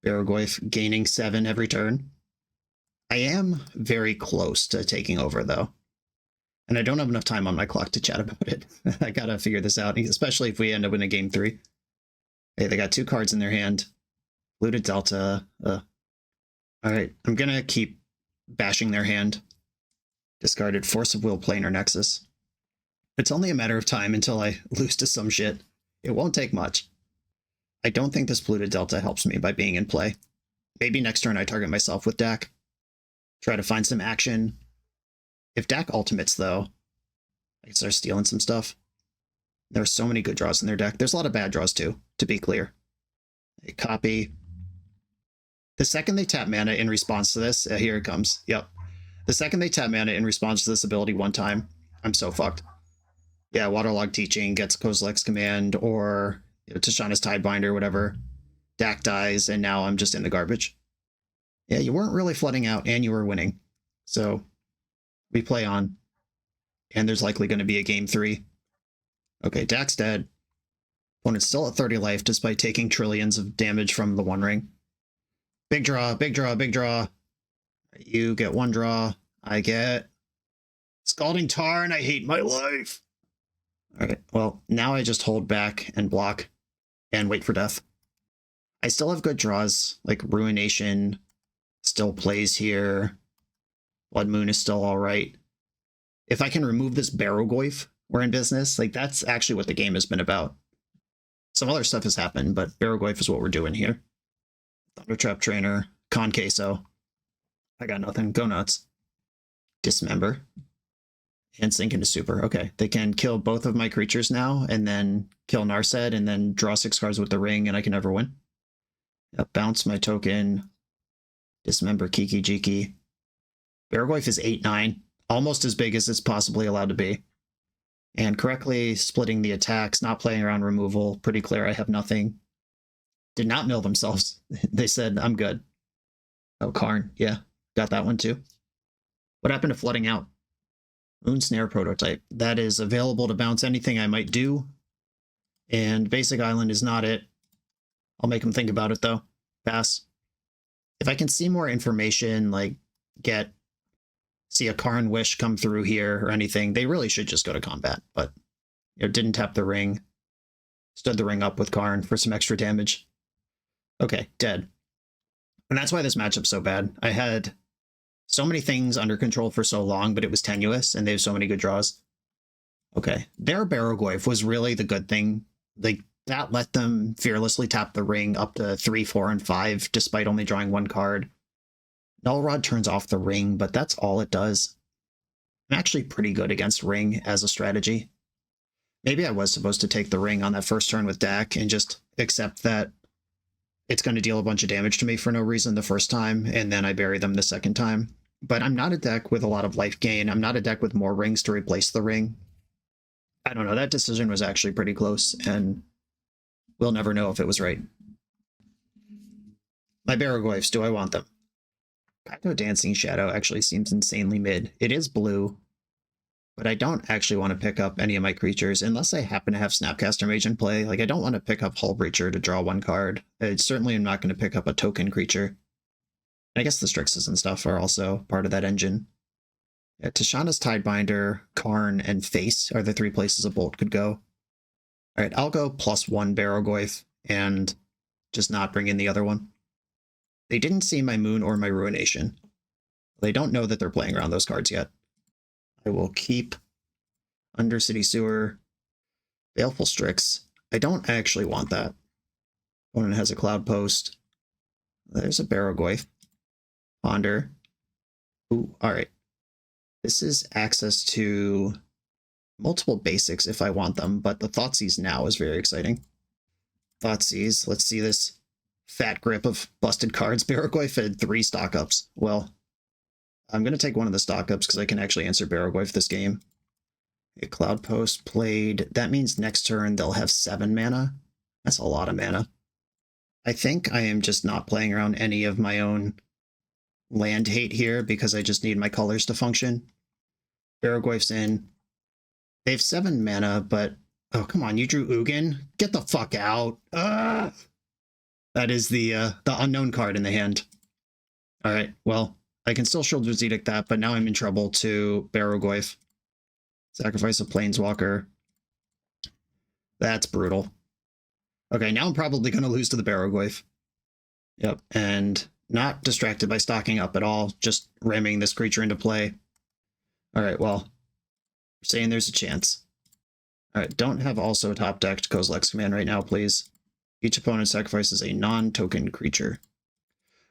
Barrogoyf gaining 7 every turn. I am very close to taking over, though. And I don't have enough time on my clock to chat about it. I gotta figure this out, especially if we end up in a game 3. Hey, they got 2 cards in their hand. Looted Delta. Alright, I'm gonna keep bashing their hand. Discarded Force of Will, Planar Nexus. It's only a matter of time until I lose to some shit. It won't take much. I don't think this Polluted Delta helps me by being in play. Maybe next turn I target myself with Dak. Try to find some action. If Dak ultimates, though, I can start stealing some stuff. There are so many good draws in their deck. There's a lot of bad draws, too, to be clear. A copy. The second they tap mana in response to this, here it comes. Yep. The second they tap mana in response to this ability one time, I'm so fucked. Yeah, Waterlog Teaching gets Kozilek's Command, or Tishana's Tidebinder, whatever. Dak dies, and now I'm just in the garbage. Yeah, you weren't really flooding out, and you were winning. So, we play on. And there's likely going to be a game 3. Okay, Dak's dead. Opponent's still at 30 life, despite taking trillions of damage from the One Ring. Big draw, big draw, big draw. You get 1 draw. I get Scalding Tarn. I hate my life. Alright, well, now I just hold back and block and wait for death. I still have good draws, like Ruination still plays here. Blood Moon is still alright. If I can remove this Barrogoyf, we're in business. Like, that's actually what the game has been about. Some other stuff has happened, but Barrogoyf is what we're doing here. Thundertrap Trainer, Con Queso. I got nothing. Go nuts. Dismember. And sink into super. Okay. They can kill both of my creatures now, and then kill Narset, and then draw 6 cards with the ring, and I can never win. Yep, bounce my token. Dismember Kiki Jiki. Barrogoyf is 8/9. Almost as big as it's possibly allowed to be. And correctly splitting the attacks, not playing around removal. Pretty clear I have nothing. Did not mill themselves. They said, I'm good. Oh, Karn. Yeah, got that one too. What happened to flooding out? Moon Snare Prototype. That is available to bounce anything I might do. And Basic Island is not it. I'll make them think about it, though. Pass. If I can see more information, like see a Karn Wish come through here or anything, they really should just go to combat. But, didn't tap the ring. Stood the ring up with Karn for some extra damage. Okay, dead. And that's why this matchup's so bad. I had so many things under control for so long, but it was tenuous, and they have so many good draws. Okay, their Barrogoyf was really the good thing. Like, that let them fearlessly tap the ring up to 3, 4, and 5, despite only drawing 1 card. Null Rod turns off the ring, but that's all it does. I'm actually pretty good against ring as a strategy. Maybe I was supposed to take the ring on that first turn with Dak and just accept that it's going to deal a bunch of damage to me for no reason the first time, and then I bury them the second time. But I'm not a deck with a lot of life gain. I'm not a deck with more rings to replace the ring. I don't know. That decision was actually pretty close, and we'll never know if it was right. My Barrogoyfs, do I want them? Kaito Dancing Shadow actually seems insanely mid. It is blue, but I don't actually want to pick up any of my creatures unless I happen to have Snapcaster Mage in play. Like, I don't want to pick up Hull Breacher to draw 1 card. I certainly am not going to pick up a token creature. I guess the Strixes and stuff are also part of that engine. Yeah, Tishana's Tidebinder, Karn, and Face are the 3 places a Bolt could go. Alright, I'll go +1 Barrogoyf and just not bring in the other one. They didn't see my Moon or my Ruination. They don't know that they're playing around those cards yet. I will keep Undercity Sewer, Baleful Strix. I don't actually want that. Opponent has a Cloud Post. There's a Barrogoyf. Ponder. Ooh, alright. This is access to multiple basics if I want them, but the Thoughtseize now is very exciting. Thoughtseize, let's see this fat grip of busted cards. Barrogoyf had 3 stock-ups. Well, I'm going to take one of the stock-ups because I can actually answer Barrogoyf this game. A Cloud Post played. That means next turn they'll have 7 mana. That's a lot of mana. I think I am just not playing around any of my own land hate here because I just need my colors to function. Barrowglyph's in. They have 7 mana, but oh, come on, you drew Ugin? Get the fuck out. That is the unknown card in the hand. All right, well, I can still Shoulder's Edict that, but now I'm in trouble to Barrowglyph. Sacrifice a Planeswalker. That's brutal. Okay, now I'm probably going to lose to the Barrowglyph. Yep, and not distracted by stocking up at all, just ramming this creature into play. All right, well, we're saying there's a chance. All right, don't have also top decked Kozilek's Command right now, please. Each opponent sacrifices a non-token creature.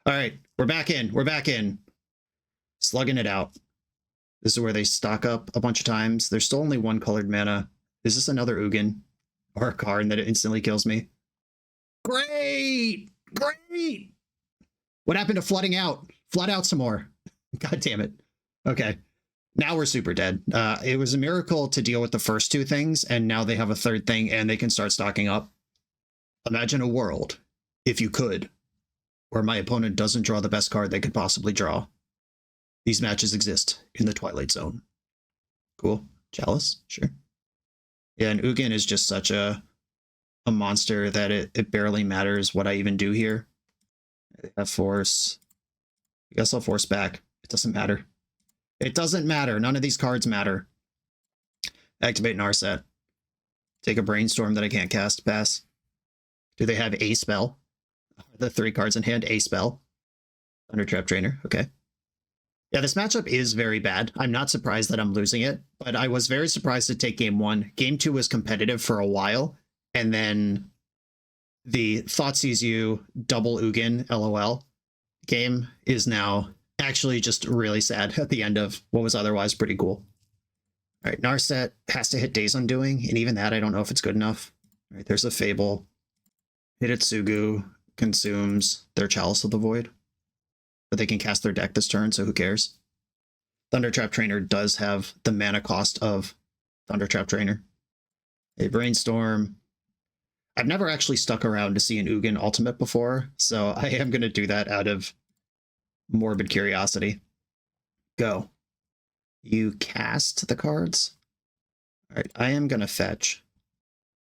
All right, we're back in. We're back in. Slugging it out. This is where they stock up a bunch of times. There's still only 1 colored mana. Is this another Ugin? Or a card that it instantly kills me? Great! Great! What happened to flooding out? Flood out some more. God damn it. Okay. Now we're super dead. It was a miracle to deal with the first 2 things, and now they have a 3rd thing, and they can start stocking up. Imagine a world, if you could, where my opponent doesn't draw the best card they could possibly draw. These matches exist in the Twilight Zone. Cool. Chalice? Sure. Yeah, and Ugin is just such a monster that it barely matters what I even do here. I have force. I guess I'll force back. It doesn't matter. It doesn't matter. None of these cards matter. Activate Narset. Take a Brainstorm that I can't cast. Pass. Do they have a spell? The 3 cards in hand, a spell. Thundertrap Trainer. Okay. Yeah, this matchup is very bad. I'm not surprised that I'm losing it, but I was very surprised to take game 1. Game 2 was competitive for a while, and then the Thoughtseize You double Ugin LOL game is now actually just really sad at the end of what was otherwise pretty cool. All right, Narset has to hit Days Undoing, and even that I don't know if it's good enough. All right, there's a Fable. Hidetsugu consumes their Chalice of the Void. But they can cast their deck this turn, so who cares? Thundertrap Trainer does have the mana cost of Thundertrap Trainer. A Brainstorm. I've never actually stuck around to see an Ugin ultimate before, so I am going to do that out of morbid curiosity. Go. You cast the cards. All right, I am going to fetch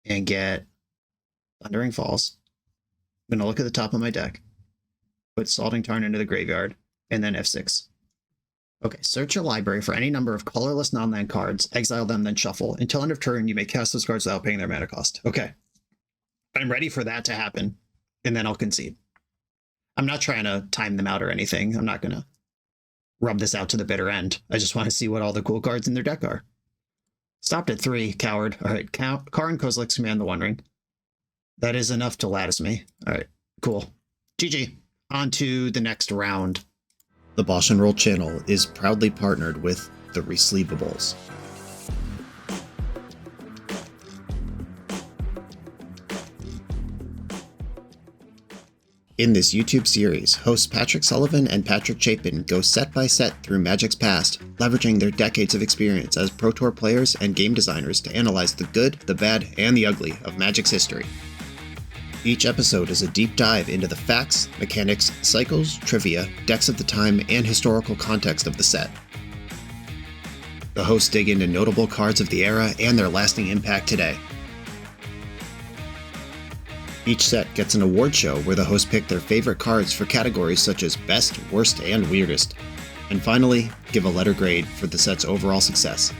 and get Thundering Falls. I'm going to look at the top of my deck. Put Salting Tarn into the graveyard, and then F6. Okay, search your library for any number of colorless non-land cards, exile them, then shuffle. Until end of turn, you may cast those cards without paying their mana cost. Okay. I'm ready for that to happen, and then I'll concede. I'm not trying to time them out or anything. I'm not going to rub this out to the bitter end. I just want to see what all the cool cards in their deck are. Stopped at 3, coward. All right, Karin Kozilek's Command the One Ring. That is enough to lattice me. All right, cool. GG. On to the next round. The BoshNRoll channel is proudly partnered with the Resleevables. In this YouTube series, hosts Patrick Sullivan and Patrick Chapin go set by set through Magic's past, leveraging their decades of experience as Pro Tour players and game designers to analyze the good, the bad, and the ugly of Magic's history. Each episode is a deep dive into the facts, mechanics, cycles, trivia, decks of the time, and historical context of the set. The hosts dig into notable cards of the era and their lasting impact today. Each set gets an award show where the hosts pick their favorite cards for categories such as Best, Worst, and Weirdest. And finally, give a letter grade for the set's overall success.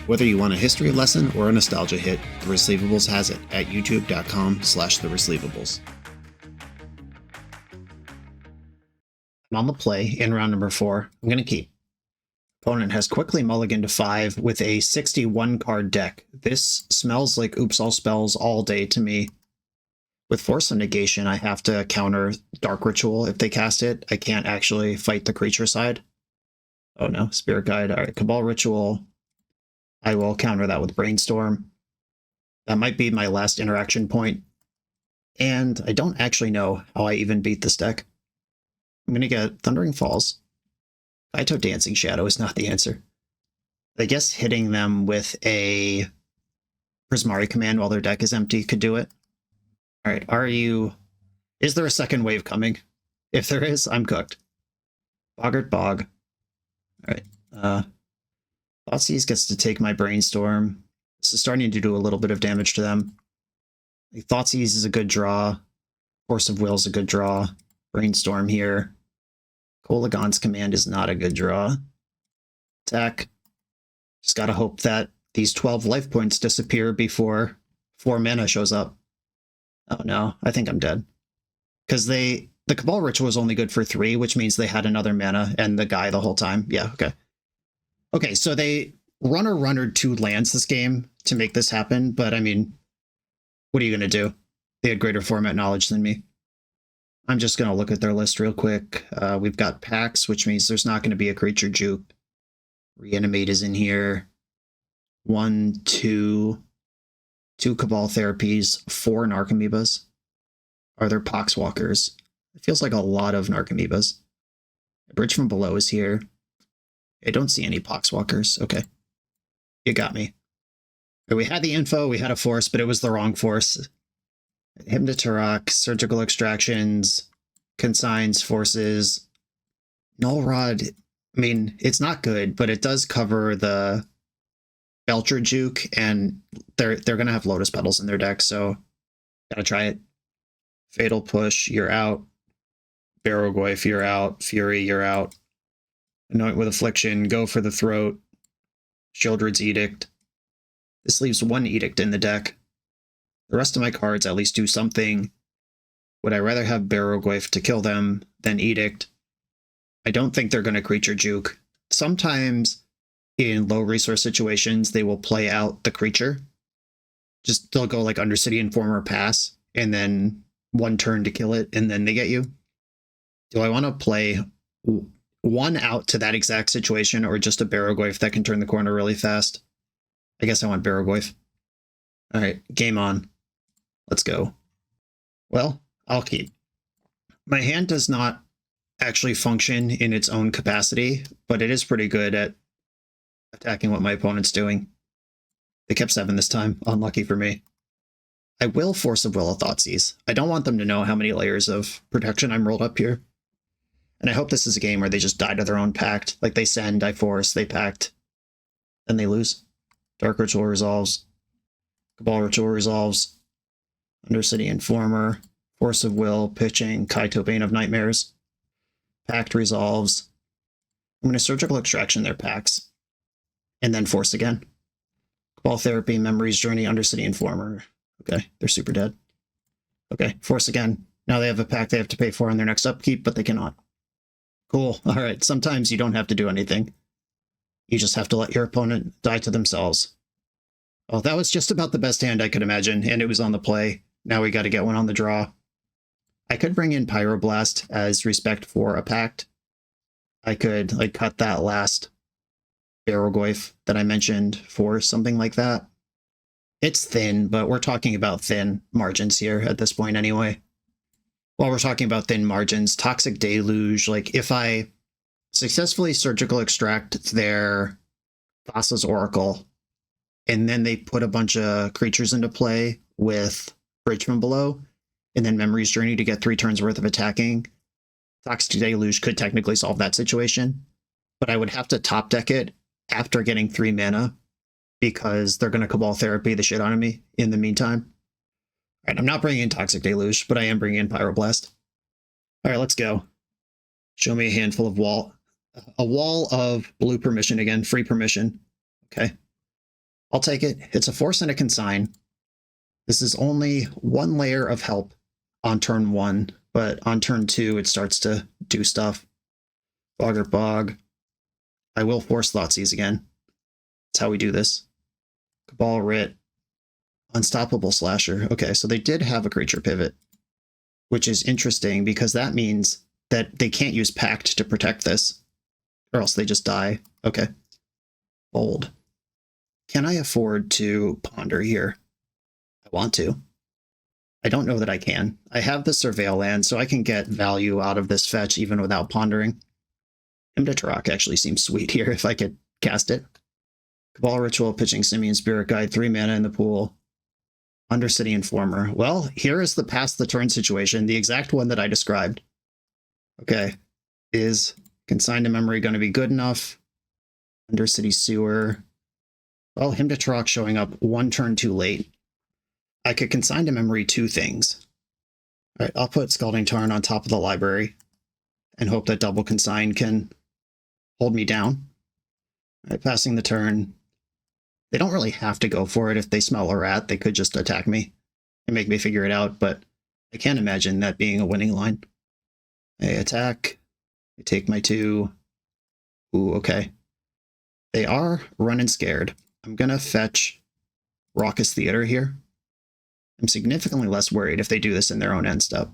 Whether you want a history lesson or a nostalgia hit, The Resleevables has it at youtube.com/theresleevables. I'm on the play in round number 4. I'm going to keep. Opponent has quickly mulliganed to 5 with a 61 card deck. This smells like Oops All Spells all day to me. With Force of Negation, I have to counter Dark Ritual if they cast it. I can't actually fight the creature side. Oh no, Spirit Guide. All right, Cabal Ritual. I will counter that with Brainstorm. That might be my last interaction point. And I don't actually know how I even beat this deck. I'm going to get Thundering Falls. Kaito Dancing Shadow is not the answer. I guess hitting them with a Prismari command while their deck is empty could do it. All right, is there a second wave coming? If there is, I'm cooked. Boggart Bog. All right. Thoughtseize gets to take my Brainstorm. This is starting to do a little bit of damage to them. Thoughtseize is a good draw. Force of Will is a good draw. Brainstorm here. Kolagon's Command is not a good draw. Attack. Just gotta hope that these 12 life points disappear before 4 mana shows up. Oh no, I think I'm dead. Because the Cabal Ritual was only good for 3, which means they had another mana and the guy the whole time. Yeah, okay. Okay, so they runner 2 lands this game to make this happen, but I mean, what are you going to do? They had greater format knowledge than me. I'm just going to look at their list real quick. We've got Pax, which means there's not going to be a creature juke. Reanimate is in here. 1, 2 Cabal Therapies, 4 Narcomoebas. Are there Poxwalkers? It feels like a lot of Narcomoebas. Bridge from Below is here. I don't see any Poxwalkers. Okay. You got me. We had the info, we had a force, but it was the wrong force. Hypnoturok, Surgical Extractions, Consigns, Forces. Null Rod, I mean, it's not good, but it does cover the Belcher Juke, and they're going to have Lotus Petals in their deck, so gotta try it. Fatal Push, you're out. Barrowgoyf, you're out. Fury, you're out. Anoint with Affliction, go for the Throat. Shieldred's Edict. This leaves 1 Edict in the deck. The rest of my cards at least do something. Would I rather have Barrowgoyf to kill them than Edict? I don't think they're going to creature juke. Sometimes in low resource situations, they will play out the creature. Just they'll go like Undercity Informer pass, and then 1 turn to kill it, and then they get you. Do I want to play 1 out to that exact situation, or just a Barrowgoyf that can turn the corner really fast? I guess I want Barrowgoyf. All right, game on. Let's go. Well, I'll keep. My hand does not actually function in its own capacity, but it is pretty good at attacking what my opponent's doing. They kept 7 this time. Unlucky for me. I will Force of Will a Thoughtseize. I don't want them to know how many layers of protection I'm rolled up here. And I hope this is a game where they just die to their own pact. Like they send, I force, they pact, then they lose. Dark Ritual resolves. Cabal Ritual resolves. Undercity Informer. Force of Will, pitching, Kaito Bane of Nightmares. Pact resolves. I'm going to Surgical Extraction their pacts. And then force again. Cabal Therapy, Memories Journey, Undercity Informer. Okay, they're super dead. Okay, force again. Now they have a pact they have to pay for on their next upkeep, but they cannot. Cool. All right, sometimes you don't have to do anything. You just have to let your opponent die to themselves. Oh, that was just about the best hand I could imagine, and it was on the play. Now we got to get one on the draw. I could bring in Pyroblast as respect for a pact. I could like cut that last Barrowgoyf that I mentioned for something like that. It's thin, but we're talking about thin margins here at this point anyway. While we're talking about thin margins, Toxic Deluge, like if I successfully Surgical Extract their Thassa's Oracle, and then they put a bunch of creatures into play with Bridge from Below, and then Memory's Journey to get 3 turns worth of attacking, Toxic Deluge could technically solve that situation, but I would have to top deck it after getting 3 mana, because they're going to Cabal Therapy the shit out of me in the meantime. All right, I'm not bringing in Toxic Deluge, but I am bringing in Pyroblast. All right, let's go. Show me a handful of a wall of blue permission again, free permission. Okay. I'll take it. It's a force and a consign. This is only 1 layer of help on turn 1, but on turn 2, it starts to do stuff. Boggart Bog. I will force Thoughtseize again. That's how we do this. Cabal Writ. Unstoppable Slasher. Okay, so they did have a creature pivot, which is interesting because that means that they can't use Pact to protect this, or else they just die. Okay. Bold. Can I afford to ponder here? I want to. I don't know that I can. I have the Surveil land, so I can get value out of this fetch even without pondering. Hypnoturok actually seems sweet here if I could cast it. Cabal Ritual, pitching Simian Spirit Guide, 3 mana in the pool. Undercity Informer. Well, here is the pass the turn situation, the exact one that I described. Okay. Is Consigned to Memory going to be good enough? Undercity Sewer. Well, Hymn to Turok showing up one turn too late. I could Consign to Memory two things. All right, I'll put Scalding Tarn on top of the library and hope that double Consign can hold me down. All right, passing the turn. They don't really have to go for it. If they smell a rat, they could just attack me and make me figure it out, but I can't imagine that being a winning line. I attack. I take my 2. Ooh, okay. They are running scared. I'm going to fetch Raucous Theater here. I'm significantly less worried if they do this in their own end step.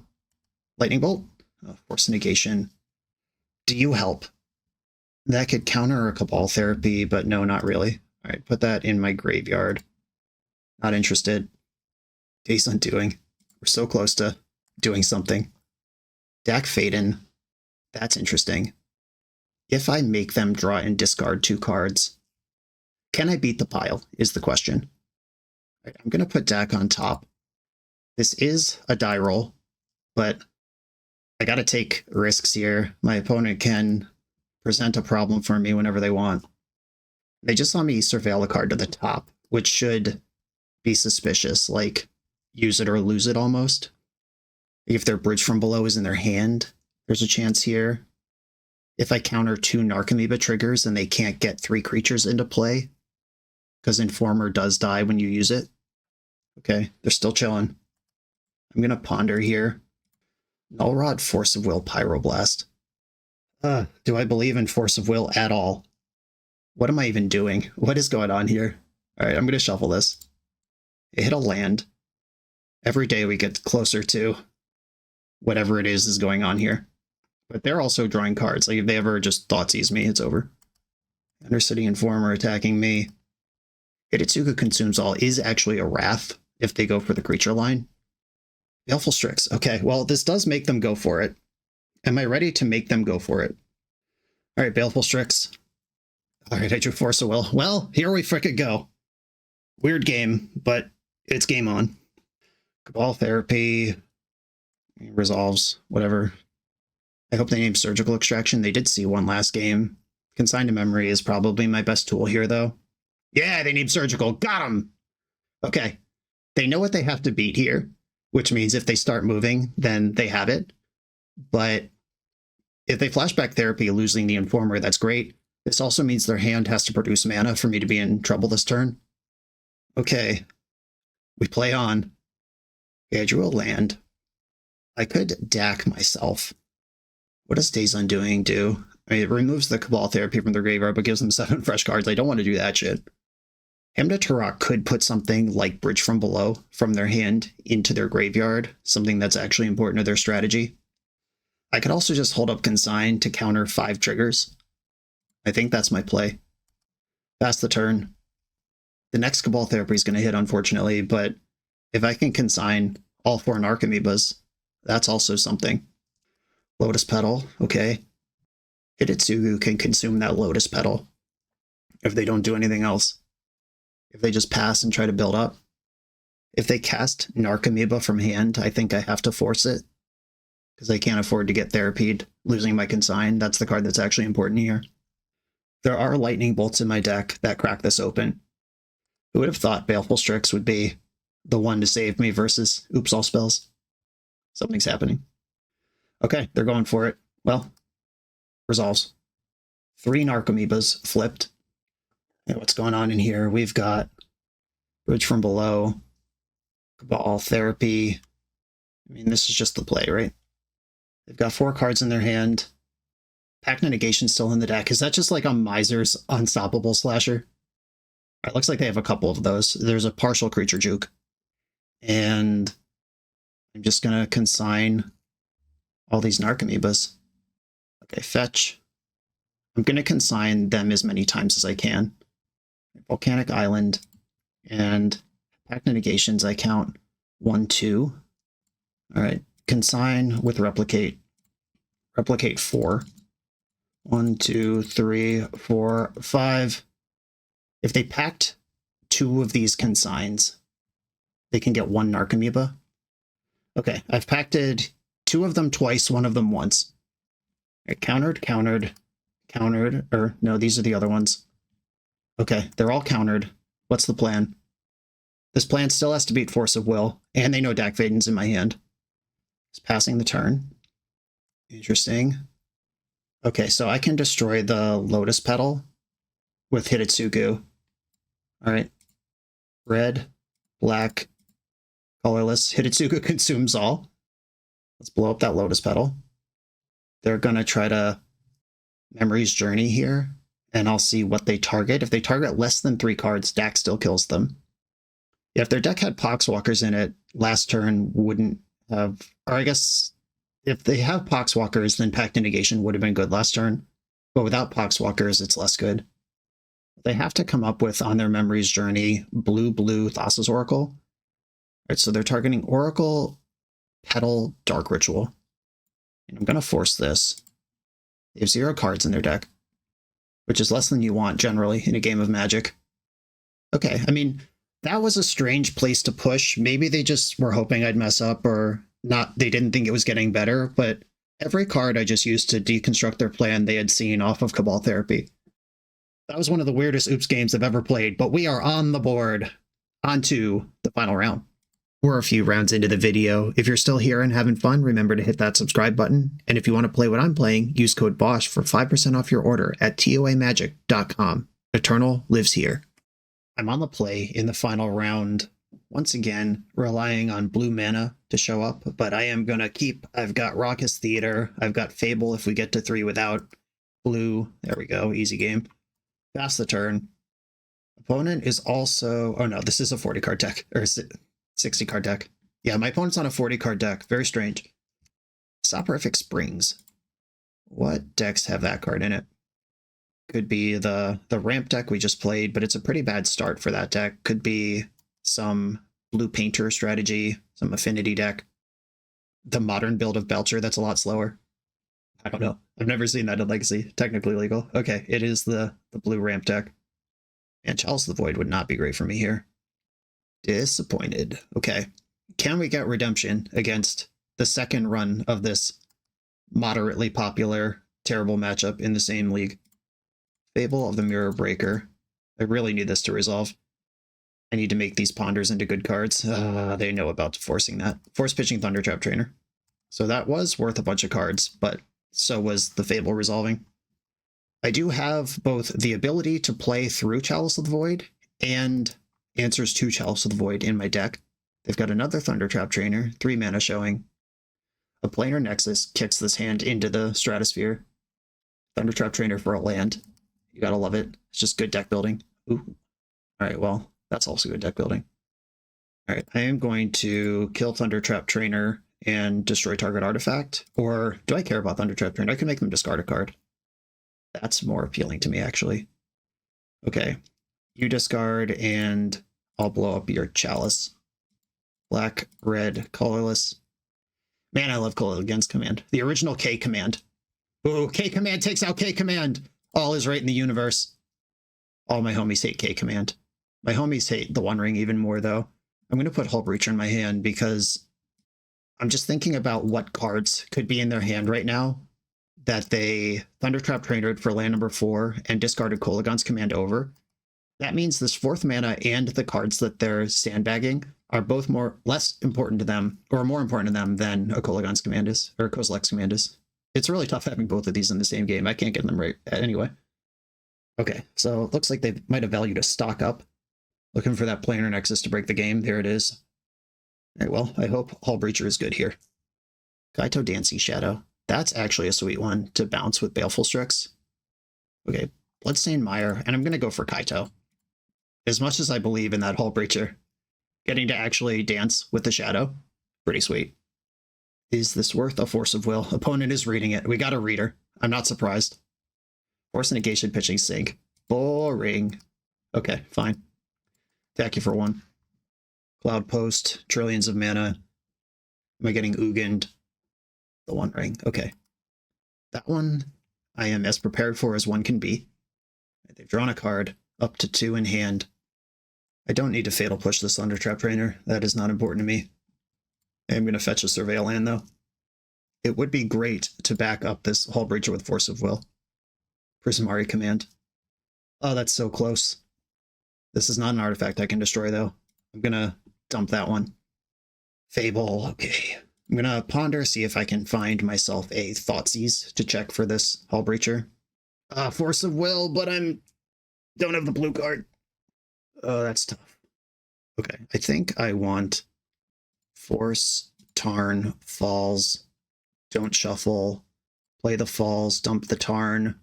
Lightning Bolt. Force Negation. Do you help? That could counter a Cabal Therapy, but no, not really. All right, put that in my graveyard. Not interested. Days Undoing. We're so close to doing something. Dak Faden. That's interesting. If I make them draw and discard 2 cards, can I beat the pile, is the question. All right, I'm going to put Dak on top. This is a die roll, but I got to take risks here. My opponent can present a problem for me whenever they want. They just saw me surveil a card to the top, which should be suspicious, like use it or lose it almost. If their Bridge from Below is in their hand, there's a chance here. If I counter 2 Narcomoeba triggers and they can't get 3 creatures into play, because Informer does die when you use it. Okay, they're still chilling. I'm going to ponder here. Nullrod, Force of Will, Pyroblast. Do I believe in Force of Will at all? What am I even doing? What is going on here? All right, I'm going to shuffle this. It hit a land. Every day we get closer to whatever it is going on here. But they're also drawing cards. Like if they ever just Thoughtseize me, it's over. Undercity Informer attacking me. Hitotsuka Consumes All is actually a Wrath if they go for the creature line. Baleful Strix. Okay, well, this does make them go for it. Am I ready to make them go for it? All right, Baleful Strix. All right, I drew Force of Will. Well, here we frickin' go. Weird game, but it's game on. Cabal Therapy. Resolves, whatever. I hope they name Surgical Extraction. They did see one last game. Consigned to Memory is probably my best tool here, though. Yeah, they named Surgical. Got him! Okay. They know what they have to beat here, which means if they start moving, then they have it. But if they Flashback Therapy losing the Informer, that's great. This also means their hand has to produce mana for me to be in trouble this turn. Okay. We play on. Okay, I drew a land. I could DAC myself. What does Days Undoing do? I mean, it removes the Cabal Therapy from their graveyard, but gives them 7 fresh cards. I don't want to do that shit. Hymn to Turok could put something like Bridge from Below from their hand into their graveyard, something that's actually important to their strategy. I could also just hold up Consign to counter 5 triggers. I think that's my play. Pass the turn. The next Cabal Therapy is going to hit, unfortunately, but if I can Consign all 4 Narcomoebas, that's also something. Lotus Petal, okay. Hitotsugu can consume that Lotus Petal if they don't do anything else. If they just pass and try to build up. If they cast Narcomoeba from hand, I think I have to force it. Because I can't afford to get therapied losing my Consign. That's the card that's actually important here. There are Lightning Bolts in my deck that crack this open. Who would have thought Baleful Strix would be the one to save me versus Oops All Spells? Something's happening. Okay, they're going for it. Well, resolves. 3 Narcomoebas flipped. Yeah, what's going on in here? We've got Bridge from Below, Cabal Therapy. I mean, this is just the play, right? They've got 4 cards in their hand. Pact Negation still in the deck. Is that just like a Miser's Unstoppable Slasher? It looks like they have a couple of those. There's a partial creature juke. And I'm just going to consign all these Narcomoebas. Okay, fetch. I'm going to consign them as many times as I can. Volcanic Island and Pact Negations, I count 1, 2. All right, consign with replicate. Replicate 4. 1, 2, 3, 4, 5. If they packed 2 of these consigns, they can get one Narcomoeba. Okay, I've pacted 2 of them twice, 1 of them once. Right, countered, or no, these are the other ones. Okay, they're all countered. What's the plan? This plan still has to beat Force of Will, and they know Dak Vaden's in my hand. Just passing the turn. Interesting. Okay, so I can destroy the Lotus Petal with Hitotsugu. Alright. Red, black, colorless. Hitotsugu consumes all. Let's blow up that Lotus Petal. They're gonna try to Memory's Journey here, and I'll see what they target. If they target less than 3 cards, Dak still kills them. Yeah, if their deck had Poxwalkers in it, last turn wouldn't have... Or I guess if they have Poxwalkers, then Pact Negation would have been good last turn. But without Poxwalkers, it's less good. They have to come up with, on their Memory's Journey, blue Thassa's Oracle. All right, so they're targeting Oracle, Petal, Dark Ritual. And I'm going to force this. They have 0 cards in their deck, which is less than you want, generally, in a game of Magic. Okay, I mean... That was a strange place to push. Maybe they just were hoping I'd mess up, or not. They didn't think it was getting better, but every card I just used to deconstruct their plan they had seen off of Cabal Therapy. That was one of the weirdest Oops games I've ever played, but we are on the board. On to the final round. We're a few rounds into the video. If you're still here and having fun, remember to hit that subscribe button. And if you want to play what I'm playing, use code BOSH for 5% off your order at toamagic.com. Eternal lives here. I'm on the play in the final round, once again, relying on blue mana to show up, but I am going to keep, I've got Raucous Theater, I've got Fable if we get to 3 without blue, there we go, easy game. Pass the turn. Opponent is also, oh no, this is a 40 card deck, or 60 card deck. Yeah, my opponent's on a 40 card deck, very strange. Soporific Springs. What decks have that card in it? Could be the ramp deck we just played, but it's a pretty bad start for that deck. Could be some blue painter strategy, some affinity deck. The modern build of Belcher, that's a lot slower. I don't know. I've never seen that in Legacy. Technically legal. Okay, it is the blue ramp deck. And Chalice of the Void would not be great for me here. Disappointed. Okay. Can we get redemption against the second run of this moderately popular, terrible matchup in the same league? Fable of the Mirror Breaker. I really need this to resolve. I need to make these Ponders into good cards. They know about forcing that. Force pitching Thundertrap Trainer. So that was worth a bunch of cards, but so was the Fable resolving. I do have both the ability to play through Chalice of the Void and answers to Chalice of the Void in my deck. They've got another Thundertrap Trainer, 3 mana showing. A Planar Nexus kicks this hand into the Stratosphere. Thundertrap Trainer for a land. You gotta love it. It's just good deck building. Ooh. Alright, well, that's also good deck building. Alright, I am going to kill Thundertrap Trainer and destroy target artifact. Or do I care about Thundertrap Trainer? I can make them discard a card. That's more appealing to me, actually. Okay. You discard, and I'll blow up your Chalice. Black, red, colorless. Man, I love Kolaghan's command. The original K command. Ooh, K command takes out K command! All is right in the universe. All my homies hate K command. My homies hate the One Ring even more, though. I'm going to put Hull Breacher in my hand because I'm just thinking about what cards could be in their hand right now that they Thundertrap Trainer for land number 4 and discarded Kolaghan's command over. That means this 4th mana and the cards that they're sandbagging are both less important to them, or more important to them than a Kolaghan's command is, or a Kozilek's command is. It's really tough having both of these in the same game. I can't get them right anyway. Okay, so it looks like they might have valued a stock up. Looking for that Planar Nexus to break the game. There it is. All right, well, I hope Hull Breacher is good here. Kaito Dancing Shadow. That's actually a sweet one to bounce with Baleful Strix. Okay, Bloodstained Mire, and I'm going to go for Kaito. As much as I believe in that Hull Breacher, getting to actually dance with the Shadow, pretty sweet. Is this worth a Force of Will? Opponent is reading it. We got a reader. I'm not surprised. Force Negation pitching Sync. Boring. Okay, fine. Attack you for 1. Cloud Post. Trillions of mana. Am I getting Ugin? The One Ring. Okay. That one I am as prepared for as one can be. They've drawn a card. Up to 2 in hand. I don't need to Fatal Push this Thunder Trap Trainer. That is not important to me. I'm going to fetch a Surveil land, though. It would be great to back up this Hull Breacher with Force of Will. Prismari Command. Oh, that's so close. This is not an artifact I can destroy, though. I'm going to dump that one. Fable, okay. I'm going to ponder, see if I can find myself a Thoughtseize to check for this Hull Breacher. Force of Will, but don't have the blue card. Oh, that's tough. Okay, I think I want Force, Tarn, Falls, don't shuffle, play the Falls, dump the Tarn.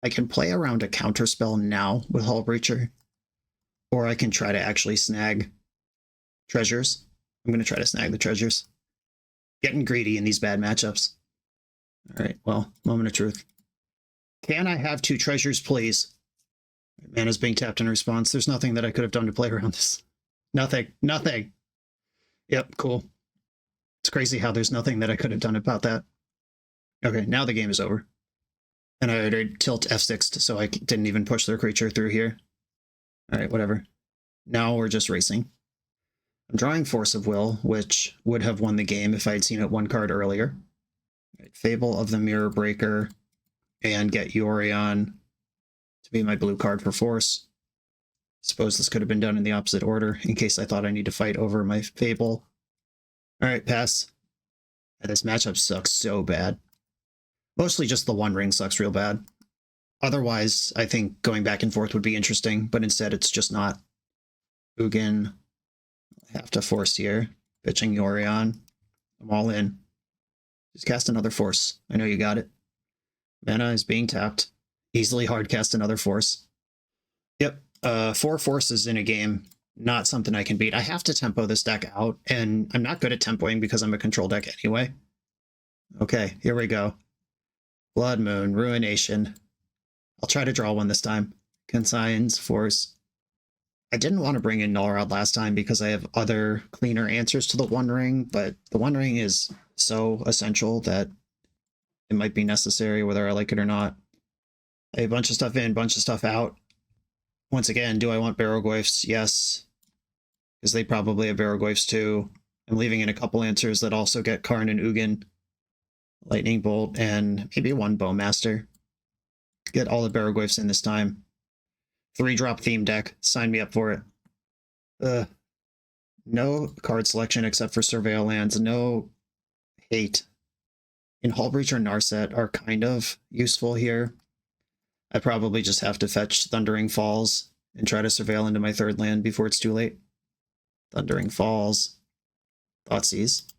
I can play around a counterspell now with Hull Breacher, or I can try to actually snag treasures. I'm going to try to snag the treasures. Getting greedy in these bad matchups. All right, well, moment of truth. Can I have 2 treasures, please? Mana's being tapped in response. There's nothing that I could have done to play around this. Nothing. Nothing. Yep, cool. It's crazy how there's nothing that I could have done about that. Okay, now the game is over. And I already tilt F6'd, so I didn't even push their creature through here. All right, whatever. Now we're just racing. I'm drawing Force of Will, which would have won the game if I had seen it 1 card earlier. Right, Fable of the Mirror Breaker, and get Yorion to be my blue card for Force. Suppose this could have been done in the opposite order, in case I thought I need to fight over my Fable. Alright, pass. This matchup sucks so bad. Mostly just the One Ring sucks real bad. Otherwise, I think going back and forth would be interesting, but instead it's just not. Ugin. I have to Force here. Pitching Yorion. I'm all in. Just cast another Force. I know you got it. Mana is being tapped. Easily hard cast another Force. Yep. 4 Forces in a game. Not something I can beat. I have to tempo this deck out, and I'm not good at tempoing because I'm a control deck anyway. Okay, here we go. Blood Moon, Ruination. I'll try to draw one this time. Consigns, Force. I didn't want to bring in Nullrod last time because I have other cleaner answers to the One Ring, but the One Ring is so essential that it might be necessary whether I like it or not. A bunch of stuff in, bunch of stuff out. Once again, do I want Barrowglyphs? Yes. Because they probably have Barrowglyphs too. I'm leaving in a couple answers that also get Karn and Ugin. Lightning Bolt and maybe 1 Bowmaster. Get all the Barrowglyphs in this time. 3-drop theme deck. Sign me up for it. No card selection except for Surveil lands. No hate. In Hull Breacher and Narset are kind of useful here. I probably just have to fetch Thundering Falls and try to Surveil into my 3rd land before it's too late. Thundering Falls. Thoughtseize.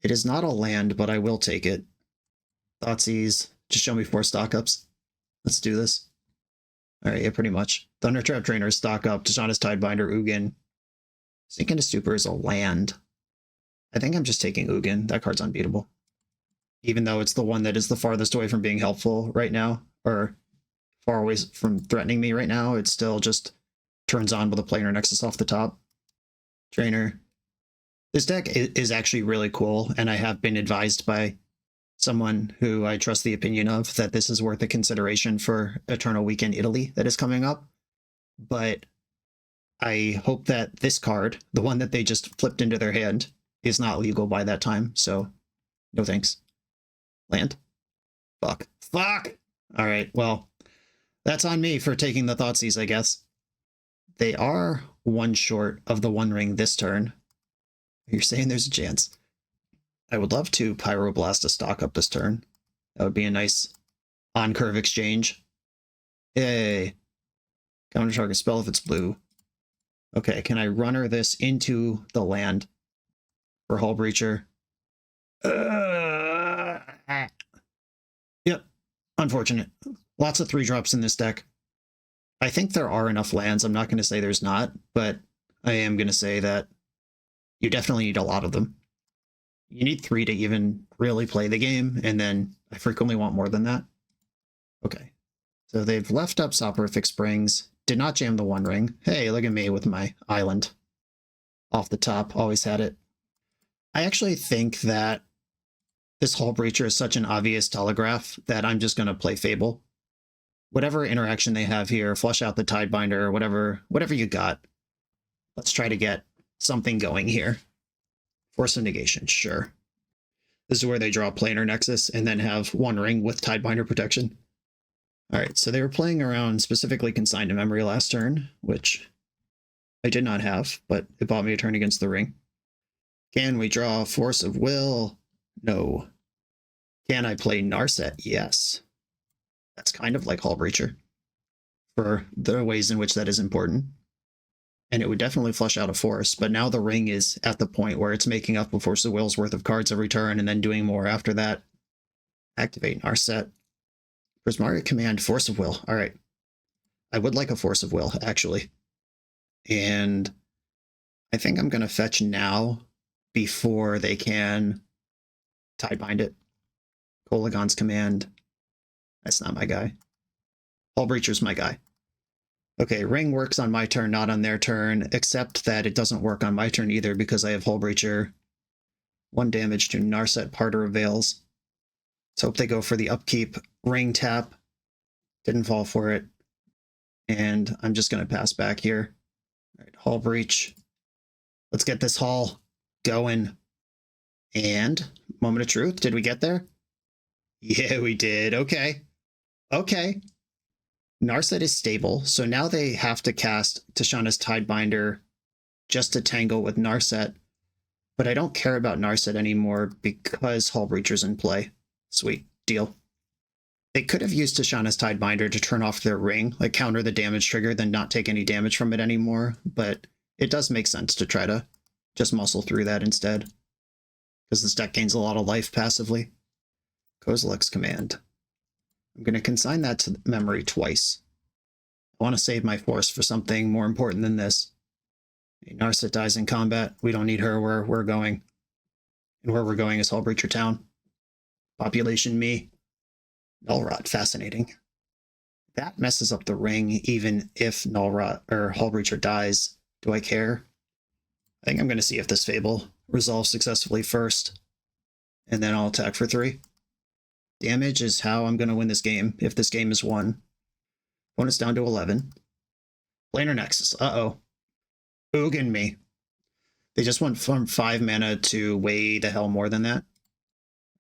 It is not a land, but I will take it. Thoughtseize. Just show me 4 stock-ups. Let's do this. Alright, yeah, pretty much. Thunder Trap Trainer is stock up. Tishana's Tidebinder, Ugin. Sink into Stupor is a land. I think I'm just taking Ugin. That card's unbeatable. Even though it's the one that is the farthest away from being helpful right now, or far away from threatening me right now, it still just turns on with a Planar Nexus off the top. Trainer. This deck is actually really cool, and I have been advised by someone who I trust the opinion of that this is worth a consideration for Eternal Weekend Italy that is coming up. But I hope that this card, the one that they just flipped into their hand, is not legal by that time, so no thanks. Land? Fuck. Fuck! Alright, well, that's on me for taking the Thoughtseize, I guess. They are 1 short of the One Ring this turn. You're saying there's a chance. I would love to Pyroblast a stock up this turn. That would be a nice on-curve exchange. Yay. Counter target spell if it's blue. Okay, can I runner this into the land for Hull Breacher? Yep. Unfortunate. Lots of 3-drops in this deck. I think there are enough lands. I'm not going to say there's not, but I am going to say that you definitely need a lot of them. You need 3 to even really play the game, and then I frequently want more than that. Okay. So they've left up Soporific Springs, did not jam the One Ring. Hey, look at me with my island. Off the top, always had it. I actually think that this Hull Breacher is such an obvious telegraph that I'm just going to play Fable. Whatever interaction they have here, flush out the Tidebinder, whatever you got. Let's try to get something going here. Force of Negation, sure. This is where they draw Planar Nexus and then have one ring with Tidebinder protection. All right, so they were playing around specifically Consigned to Memory last turn, which I did not have, but it bought me a turn against the ring. Can we draw Force of Will? No. Can I play Narset? Yes. That's kind of like Hull Breacher for the ways in which that is important. And it would definitely flush out a force, but now the ring is at the point where it's making up a Force of Will's worth of cards every turn and then doing more after that. Activate Narset. Prismari Command, Force of Will. All right. I would like a Force of Will, actually. And I think I'm going to fetch now before they can Tidebind it. Kolagon's Command. That's not my guy. Hull Breacher's my guy. Okay, Ring works on my turn, not on their turn, except that it doesn't work on my turn either because I have Hull Breacher. 1 damage to Narset, Parter of Veils. Let's hope they go for the upkeep. Ring tap. Didn't fall for it. And I'm just going to pass back here. All right, Hull Breach. Let's get this Hull going. And Moment of Truth. Did we get there? Yeah, we did. Okay. Okay. Narset is stable, so now they have to cast Tishana's Tidebinder just to tangle with Narset. But I don't care about Narset anymore because Hull Breacher's in play. Sweet. Deal. They could have used Tishana's Tidebinder to turn off their ring, like counter the damage trigger, then not take any damage from it anymore, but it does make sense to try to just muscle through that instead. Because this deck gains a lot of life passively. Kozilek's Command. I'm going to consign that to memory twice. I want to save my force for something more important than this. Narset dies in combat. We don't need her where we're going. And where we're going is Hull Breacher Town. Population me. Nullrot, fascinating. That messes up the ring even if Nullrot or Hull Breacher dies. Do I care? I think I'm going to see if this Fable resolves successfully first. And then I'll attack for 3. Damage is how I'm going to win this game, if this game is won. Opponent's down to 11. Planar Nexus, uh-oh. Ugin me. They just went from 5 mana to way the hell more than that.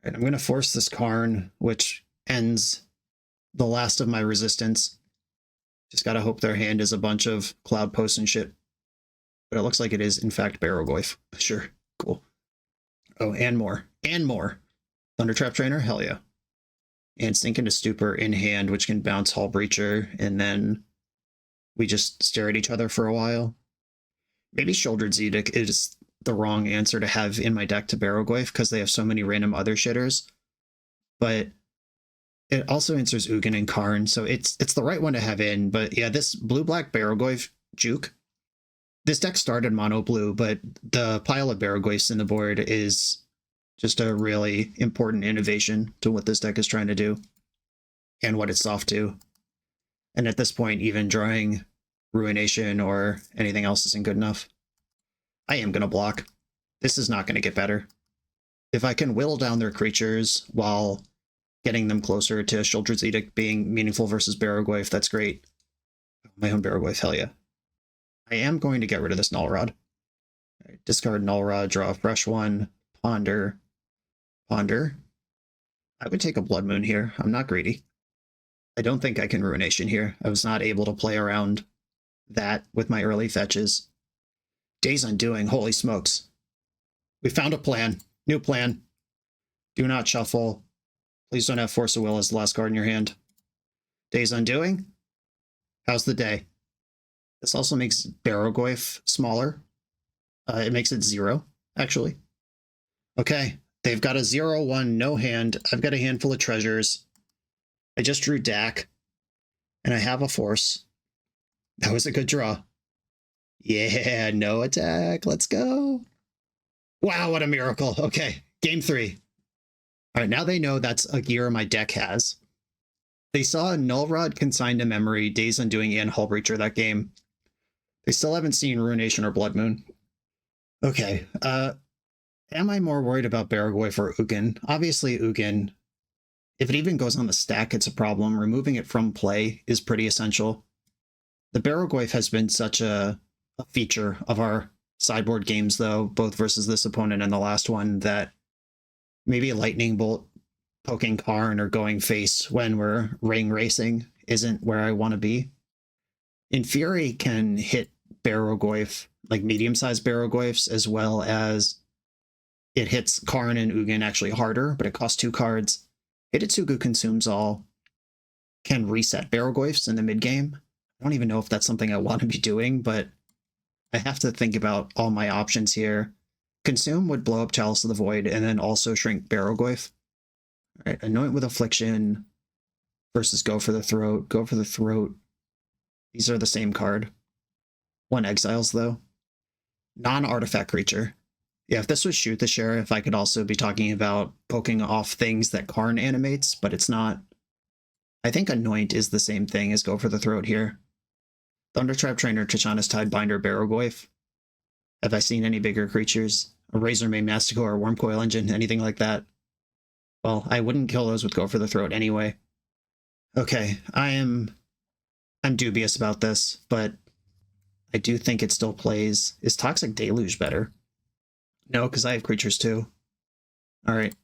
Right, I'm going to force this Karn, which ends the last of my resistance. Just gotta hope their hand is a bunch of Cloud Posts and shit. But it looks like it is, in fact, Barrogoyf. Sure, cool. Oh, and more. And more. Thundertrap Trainer, hell yeah. And Sink into Stupor in hand, which can bounce Hull Breacher, and then we just stare at each other for a while. Maybe Shouldered Zedic is the wrong answer to have in my deck to Barrogoyf, because they have so many random other shitters. But it also answers Ugin and Karn, so it's the right one to have in. But yeah, this blue-black Barrogoyf juke. This deck started mono-blue, but the pile of Barrogoyfs in the board is just a really important innovation to what this deck is trying to do and what it's soft to. And at this point, even drawing Ruination or anything else isn't good enough. I am going to block. This is not going to get better. If I can whittle down their creatures while getting them closer to Shouldered Edict being meaningful versus Barrogoyf, that's great. My own Barrogoyf, hell yeah. I am going to get rid of this Null Rod. Right, discard Null Rod, draw a fresh one, ponder. Ponder. I would take a Blood Moon here. I'm not greedy. I don't think I can Ruination here. I was not able to play around that with my early fetches. Days Undoing, holy smokes. We found a plan. New plan. Do not shuffle. Please don't have Force of Will as the last card in your hand. Days Undoing. How's the day? This also makes Barrogoyf smaller. It makes it 0, actually. Okay. They've got a 0-1, no hand. I've got a handful of treasures. I just drew Dak. And I have a force. That was a good draw. Yeah, no attack. Let's go. Wow, what a miracle. Okay, game 3. All right, now they know that's a gear my deck has. They saw Null Rod, Consigned to Memory, Days Undoing, and Hull Breacher that game. They still haven't seen Ruination or Blood Moon. Okay, am I more worried about Barrogoyf or Ugin? Obviously Ugin. If it even goes on the stack, it's a problem. Removing it from play is pretty essential. The Barrogoyf has been such a a feature of our sideboard games, though, both versus this opponent and the last one, that maybe a lightning bolt poking Karn or going face when we're ring racing isn't where I want to be. Infuri can hit Barrogoyf, like medium-sized Barrogoyfs, as well as it hits Karn and Ugin actually harder, but it costs 2 cards. Hitotsugu Consumes All can reset Barrogoyfs in the mid-game. I don't even know if that's something I want to be doing, but I have to think about all my options here. Consume would blow up Chalice of the Void and then also shrink Barrogoyf. All right, Anoint with Affliction versus Go for the Throat. Go for the Throat. These are the same card. 1 Exiles, though. Non-artifact creature. Yeah, if this was Shoot the Sheriff, I could also be talking about poking off things that Karn animates, but it's not. I think Anoint is the same thing as Go for the Throat here. Thundertrap Trainer, Tachana's Tidebinder, Barrogoyf. Have I seen any bigger creatures? A Razormane Masticore, Wormcoil Engine, anything like that? Well, I wouldn't kill those with Go for the Throat anyway. Okay, I'm dubious about this, but I do think it still plays. Is Toxic Deluge better? No, because I have creatures too. Alright.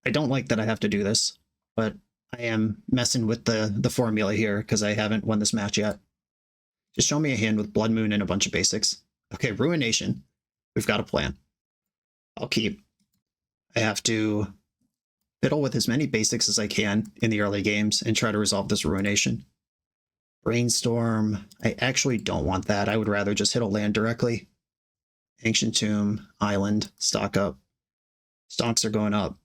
I don't like that I have to do this, but I am messing with the formula here because I haven't won this match yet. Just show me a hand with Blood Moon and a bunch of basics. Okay, Ruination. We've got a plan. I'll keep. I have to fiddle with as many basics as I can in the early games and try to resolve this Ruination. Brainstorm. I actually don't want that. I would rather just hit a land directly. Ancient Tomb, Island, stock up. Stonks are going up.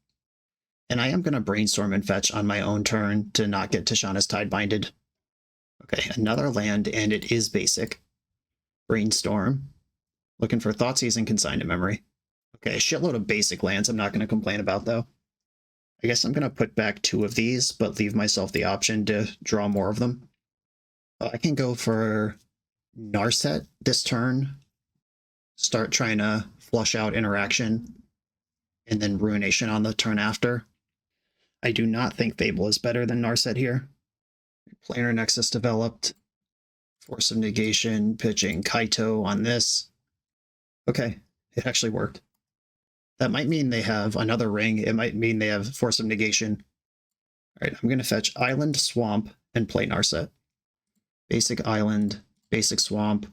And I am going to Brainstorm and fetch on my own turn to not get Tishana's Tidebinded. Okay, another land, and it is basic. Brainstorm. Looking for Thoughtseize and Consign to Memory. Okay, a shitload of basic lands I'm not going to complain about, though. I guess I'm going to put back 2 of these, but leave myself the option to draw more of them. I can go for Narset this turn. Start trying to flush out interaction. And then Ruination on the turn after. I do not think Fable is better than Narset here. Planar Nexus developed. Force of Negation, pitching Kaito on this. Okay, it actually worked. That might mean they have another ring. It might mean they have Force of Negation. All right, I'm going to fetch Island, Swamp, and play Narset. Basic Island, basic Swamp.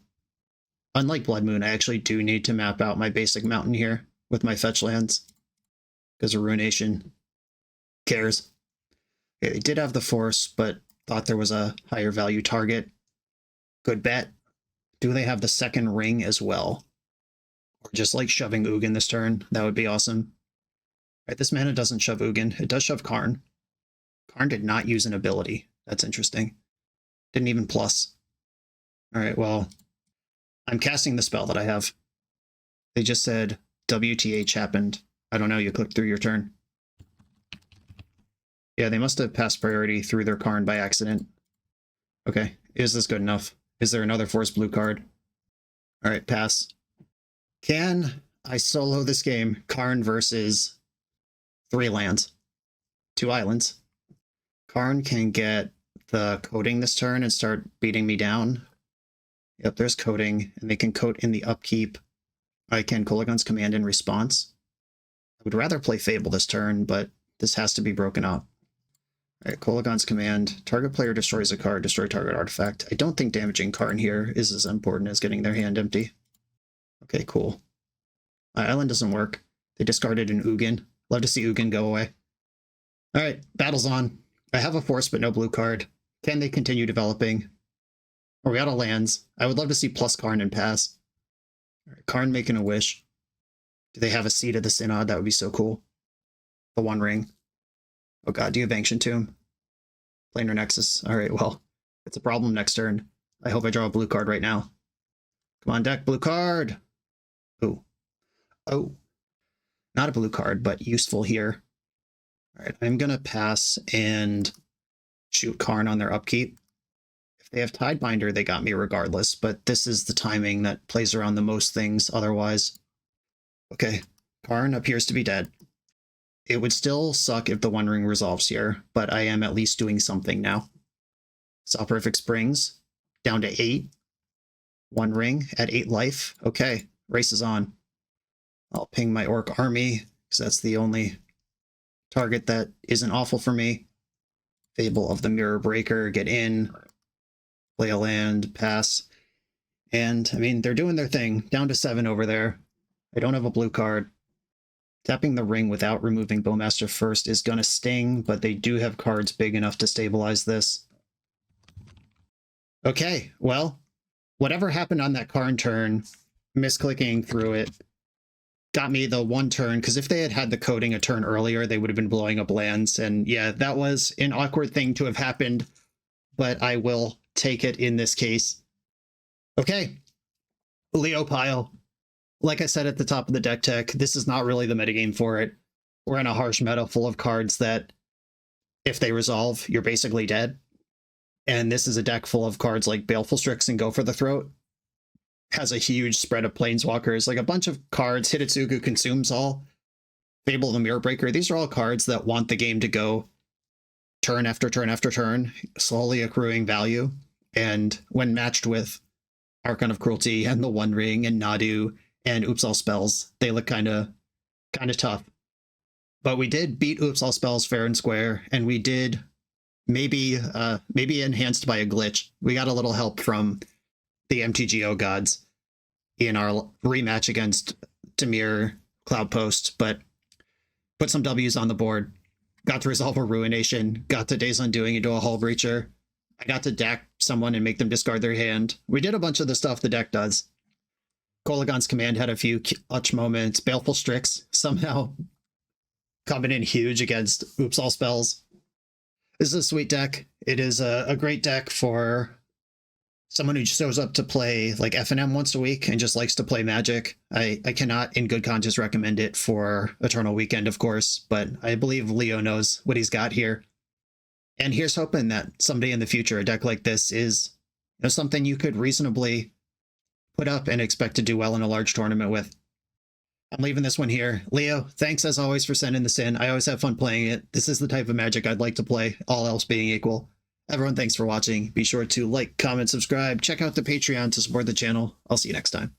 Unlike Blood Moon, I actually do need to map out my basic mountain here with my fetch lands. Because of Ruination. Cares. Okay, they did have the Force, but thought there was a higher value target. Good bet. Do they have the second ring as well? Or just like shoving Ugin this turn? That would be awesome. Alright, this mana doesn't shove Ugin. It does shove Karn. Karn did not use an ability. That's interesting. Didn't even plus. Alright, well, I'm casting the spell that I have. They just said WTH happened. I don't know, you clicked through your turn. Yeah, they must have passed priority through their Karn by accident. Okay, is this good enough? Is there another Force Blue card? Alright, pass. Can I solo this game? Karn versus 3 lands. 2 islands. Karn can get the Coating this turn and start beating me down. Yep, there's Coating, and they can coat in the upkeep. I can Kolaghan's Command in response. I would rather play Fable this turn, but this has to be broken up. Alright, Kolaghan's Command. Target player destroys a card, destroy target artifact. I don't think damaging Karn here is as important as getting their hand empty. Okay, cool. My island doesn't work. They discarded an Ugin. Love to see Ugin go away. Alright, battle's on. I have a Force but no blue card. Can they continue developing? Are we out of lands? I would love to see plus Karn and pass. Alright, Karn making a wish. Do they have a Seed of the Synod? That would be so cool. The One Ring. Oh god, do you have Ancient Tomb? Planar Nexus. Alright, well, it's a problem next turn. I hope I draw a blue card right now. Come on, deck, blue card! Ooh. Oh. Not a blue card, but useful here. Alright, I'm gonna pass and shoot Karn on their upkeep. If they have Tidebinder, they got me regardless, but this is the timing that plays around the most things otherwise. Okay, Karn appears to be dead. It would still suck if the One Ring resolves here, but I am at least doing something now. Soporific Springs, down to 8. 1 ring at 8 life. Okay, race is on. I'll ping my Orc army, because that's the only target that isn't awful for me. Fable of the Mirror Breaker, get in. Play a land, pass. And, I mean, they're doing their thing. Down to 7 over there. I don't have a blue card. Tapping the ring without removing Bowmaster first is going to sting, but they do have cards big enough to stabilize this. Okay, well, whatever happened on that Karn turn, misclicking through it, got me the 1 turn, because if they had had the coding a turn earlier, they would have been blowing up lands. And yeah, that was an awkward thing to have happened, but I will take it in this case. Okay, LeoPile. Like I said at the top of the deck tech, this is not really the metagame for it. We're in a harsh meta full of cards that, if they resolve, you're basically dead. And this is a deck full of cards like Baleful Strix and Go for the Throat. Has a huge spread of Planeswalkers, like a bunch of cards. Hitotsugu Consumes All, Fable of the Mirror Breaker. These are all cards that want the game to go turn after turn after turn, slowly accruing value. And when matched with Archon of Cruelty and the One Ring and Nadu and Oops All Spells, they look kind of tough. But we did beat Oops All Spells fair and square, and we did maybe enhanced by a glitch. We got a little help from the MTGO gods in our rematch against Dimir Cloudpost, but put some W's on the board. Got to resolve a Ruination, got to Days Undoing into a Hull Breacher. I got to deck someone and make them discard their hand. We did a bunch of the stuff the deck does. Kolaghan's Command had a few clutch moments. Baleful Strix somehow coming in huge against Oops All Spells. This is a sweet deck. It is a great deck for someone who shows up to play like FNM once a week and just likes to play Magic. I cannot in good conscience recommend it for Eternal Weekend, of course, but I believe Leo knows what he's got here. And here's hoping that someday in the future, a deck like this is something you could reasonably put up and expect to do well in a large tournament with. I'm leaving this one here. Leo, thanks as always for sending this in. I always have fun playing it. This is the type of Magic I'd like to play, all else being equal. Everyone, thanks for watching. Be sure to like, comment, subscribe. Check out the Patreon to support the channel. I'll see you next time.